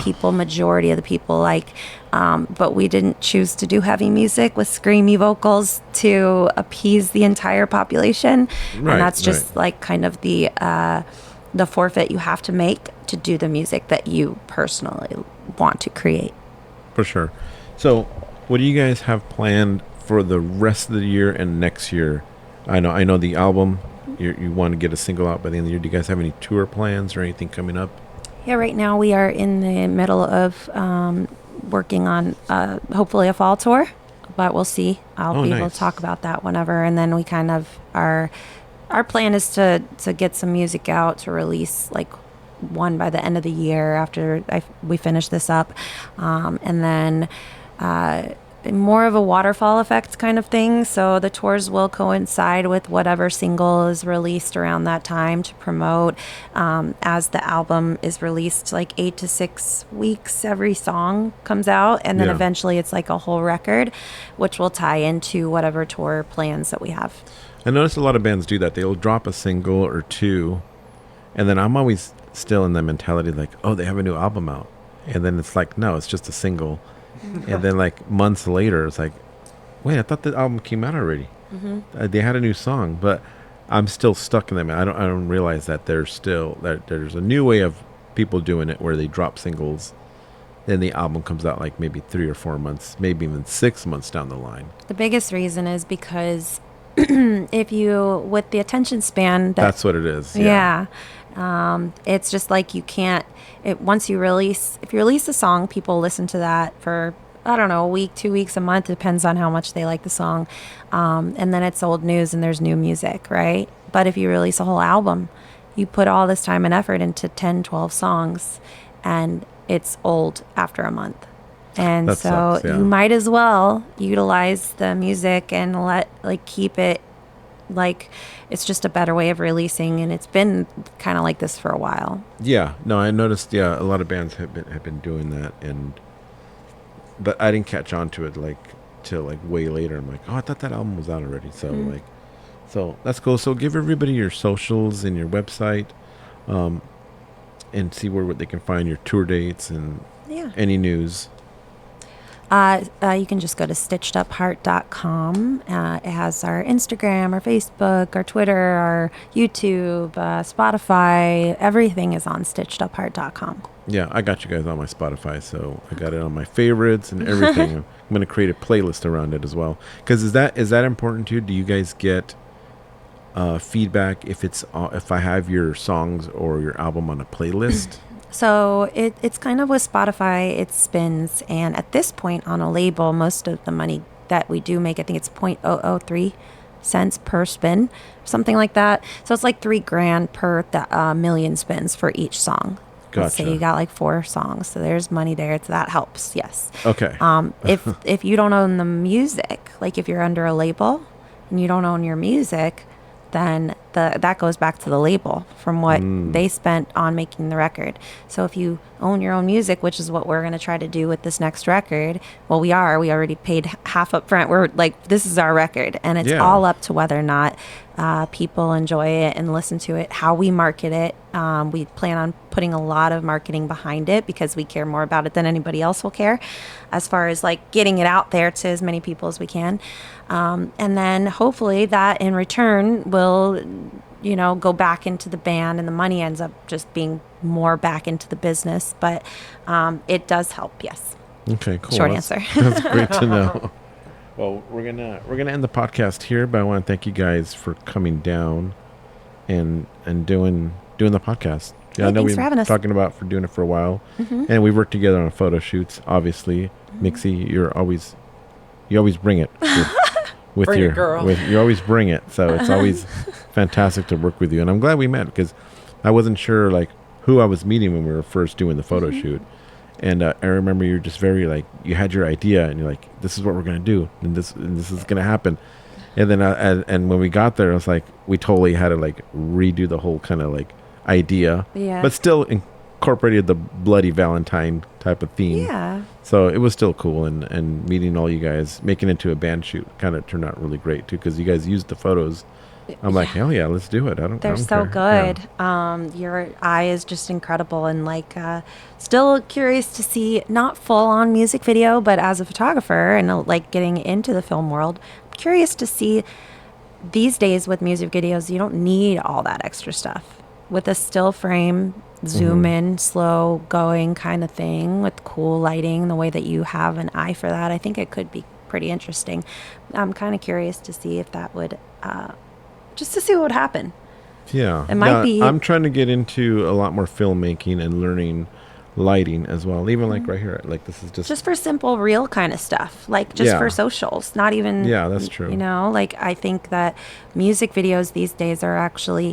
people, majority of the people like. But we didn't choose to do heavy music with screamy vocals to appease the entire population. Right, and that's just like kind of the forfeit you have to make to do the music that you personally want to create. For sure. So what do you guys have planned for the rest of the year and next year? I know the album, you want to get a single out by the end of the year. Do you guys have any tour plans or anything coming up? Yeah, right now we are in the middle of working on hopefully a fall tour, but we'll see. I'll be able to talk about that whenever. And then we kind of our plan is to get some music out to release like one by the end of the year after we finish this up, and then more of a waterfall effect kind of thing. So the tours will coincide with whatever single is released around that time to promote. As the album is released, like 8 to 6 weeks, every song comes out. And then eventually it's like a whole record, which will tie into whatever tour plans that we have. I notice a lot of bands do that. They'll drop a single or two, and then I'm always still in the mentality like, oh, they have a new album out. And then it's like, no, it's just a single. And then like months later, it's like, wait, I thought the album came out already. They had a new song, but I'm still stuck in them. I don't realize that there's a new way of people doing it where they drop singles, then the album comes out like maybe 3 or 4 months, maybe even 6 months down the line. The biggest reason is because if you, with the attention span, that's what it is. Yeah. It's just like you can't, if you release a song, people listen to that for, I don't know, a week, 2 weeks, a month, depends on how much they like the song. And then it's old news and there's new music, right? But if you release a whole album, you put all this time and effort into 10, 12 songs and it's old after a month. And that sucks, you might as well utilize the music and keep it like it's just a better way of releasing, and it's been kind of like this for a while. Yeah, no, I noticed. Yeah, a lot of bands have been doing that, but I didn't catch on to it till way later. I'm like, oh, I thought that album was out already. So so that's cool. So give everybody your socials and your website, and see where they can find your tour dates and any news. You can just go to stitcheduphheart.com. It has our Instagram, our Facebook, our Twitter, our YouTube, Spotify. Everything is on stitcheduphheart.com. Yeah, I got you guys on my Spotify, so I got it on my favorites and everything. I'm going to create a playlist around it as well. Because is that important too? Do you guys get feedback if I have your songs or your album on a playlist? So it's kind of with Spotify, it spins. And at this point on a label, most of the money that we do make, I think it's 0.003 cents per spin, something like that. So it's like $3,000 per million spins for each song. Gotcha. Let's say you got like 4 songs, so there's money there. So that helps, yes. Okay. If you don't own the music, like if you're under a label and you don't own your music, then that goes back to the label from what they spent on making the record. So if you own your own music, which is what we're going to try to do with this next record, well, we already paid half up front. We're like, this is our record, and it's all up to whether or not people enjoy it and listen to it, how we market it. We plan on putting a lot of marketing behind it because we care more about it than anybody else will care, as far as like getting it out there to as many people as we can. And then hopefully that in return will, go back into the band, and the money ends up just being more back into the business. But it does help, yes. Okay, cool. Short answer. That's great to know. Well, we're gonna end the podcast here, but I want to thank you guys for coming down and doing the podcast. Yeah, I know thanks for having us. talking about doing it for a while, and we've worked together on photo shoots. Obviously, Mixi, you always bring it with Bring your it, girl. you always bring it. So it's always fantastic to work with you, and I'm glad we met because I wasn't sure like who I was meeting when we were first doing the photo shoot. And I remember you're just very like, you had your idea and you're like, this is what we're going to do. And this is going to happen. And then, and when we got there, I was like, we totally had to like redo the whole kind of like idea, but still incorporated the Bloody Valentine type of theme. Yeah. So it was still cool. And meeting all you guys, making it into a band shoot kind of turned out really great too. Cause you guys used the photos. I'm like, hell yeah, let's do it. They're so care. good. Yeah. Your eye is just incredible, and like, still curious to see not full on music video, but as a photographer and like getting into the film world, I'm curious to see these days with music videos, you don't need all that extra stuff. With a still frame, zoom in, slow going kind of thing with cool lighting, the way that you have an eye for that, I think it could be pretty interesting. I'm kind of curious to see if that would. Just to see what would happen. Yeah. It might be. I'm trying to get into a lot more filmmaking and learning lighting as well. Even like right here, like this is just for simple, real kind of stuff. Like just for socials, not even. Yeah, that's true. Like I think that music videos these days are actually,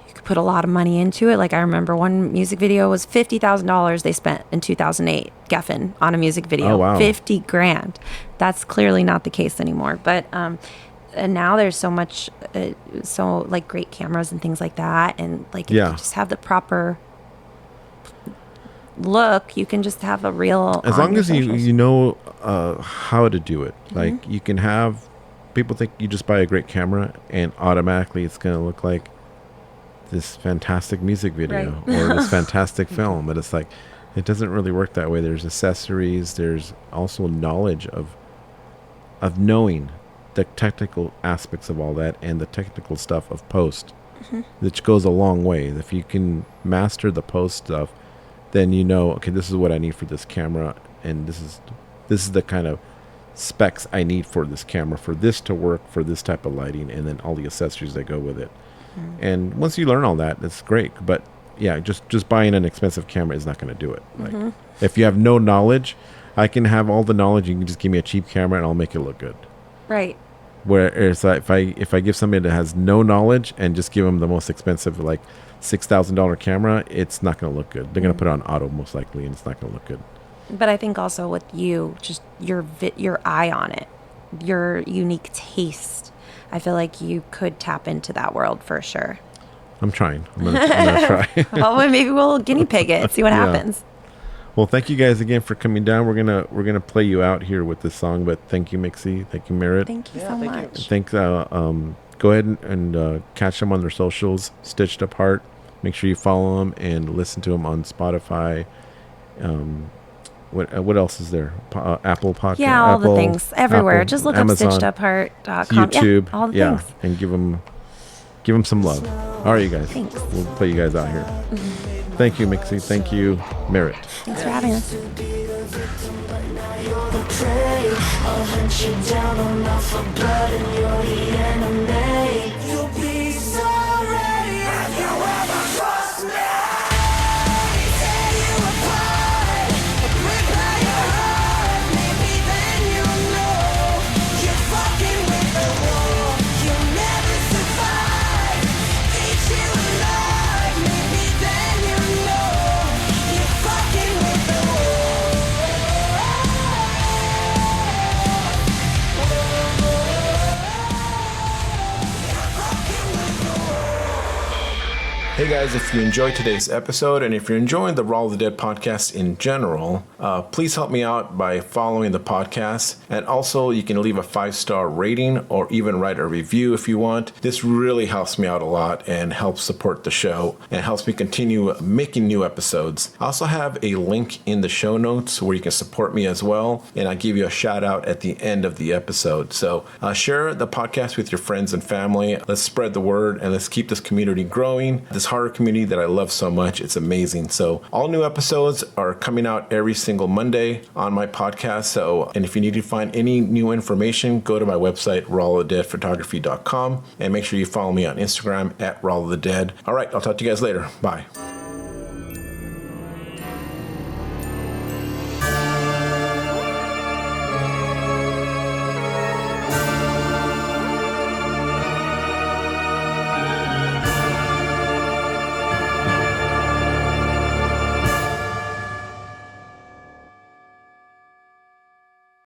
you could put a lot of money into it. Like I remember one music video was $50,000 they spent in 2008, Geffen, on a music video. Oh, wow. $50,000. That's clearly not the case anymore. But, and now there's so much, so like great cameras and things like that. And like, if you just have the proper look, you can just have a real, as long as you know how to do it. Like you can have, people think you just buy a great camera and automatically it's going to look like this fantastic music video or this fantastic film. But it's like, it doesn't really work that way. There's accessories. There's also knowledge of knowing the technical aspects of all that and the technical stuff of post, which goes a long way. If you can master the post stuff, then you know, okay, this is what I need for this camera, and this is the kind of specs I need for this camera for this to work for this type of lighting, and then all the accessories that go with it. And once you learn all that, it's great. But yeah, just buying an expensive camera is not going to do it. Like if you have no knowledge, I can have all the knowledge. You can just give me a cheap camera and I'll make it look good. Right. Whereas if I give somebody that has no knowledge and just give them the most expensive like $6,000 camera, it's not going to look good. They're going to put it on auto most likely, and it's not going to look good. But I think also with you, just your eye on it, your unique taste, I feel like you could tap into that world for sure. I'm trying. I'm gonna try. Well, maybe we'll guinea pig it, see what happens. Well, thank you guys again for coming down. We're gonna play you out here with this song, but thank you, Mixi. Thank you, Merritt. Thank you so much. Thanks. Go ahead and catch them on their socials, Stitched Apart. Make sure you follow them and listen to them on Spotify. What else is there? Apple Podcast. Yeah, all the things everywhere. Apple, just look Amazon, up stitchedapart.com. YouTube. Yeah, all the things. And give them some love. All right, you guys. Thanks. We'll play you guys out here. Thank you, Mixi. Thank you, Merritt. Thanks for having us. I'll hunt you down enough for blood and you're the enemy. You'll be sorry if you ever cross me. Tear you apart, break by your heart. Maybe then you'll know you're fucking with the wall. You'll never survive. Eat you alive. Maybe then you'll know you're fucking with the wall. guys, if you enjoyed today's episode and if you're enjoying the Rawl of the Dead podcast in general, please help me out by following the podcast. And also, you can leave a 5-star rating or even write a review if you want. This really helps me out a lot and helps support the show and helps me continue making new episodes. I also have a link in the show notes where you can support me as well. And I'll give you a shout out at the end of the episode. So share the podcast with your friends and family. Let's spread the word and let's keep this community growing. This horror community that I love so much. It's amazing. So all new episodes are coming out every single Monday on my podcast. So, and if you need to find any new information, go to my website, rawlofthedeadphotography.com, and make sure you follow me on Instagram at rawlofthedead. All right, I'll talk to you guys later. Bye.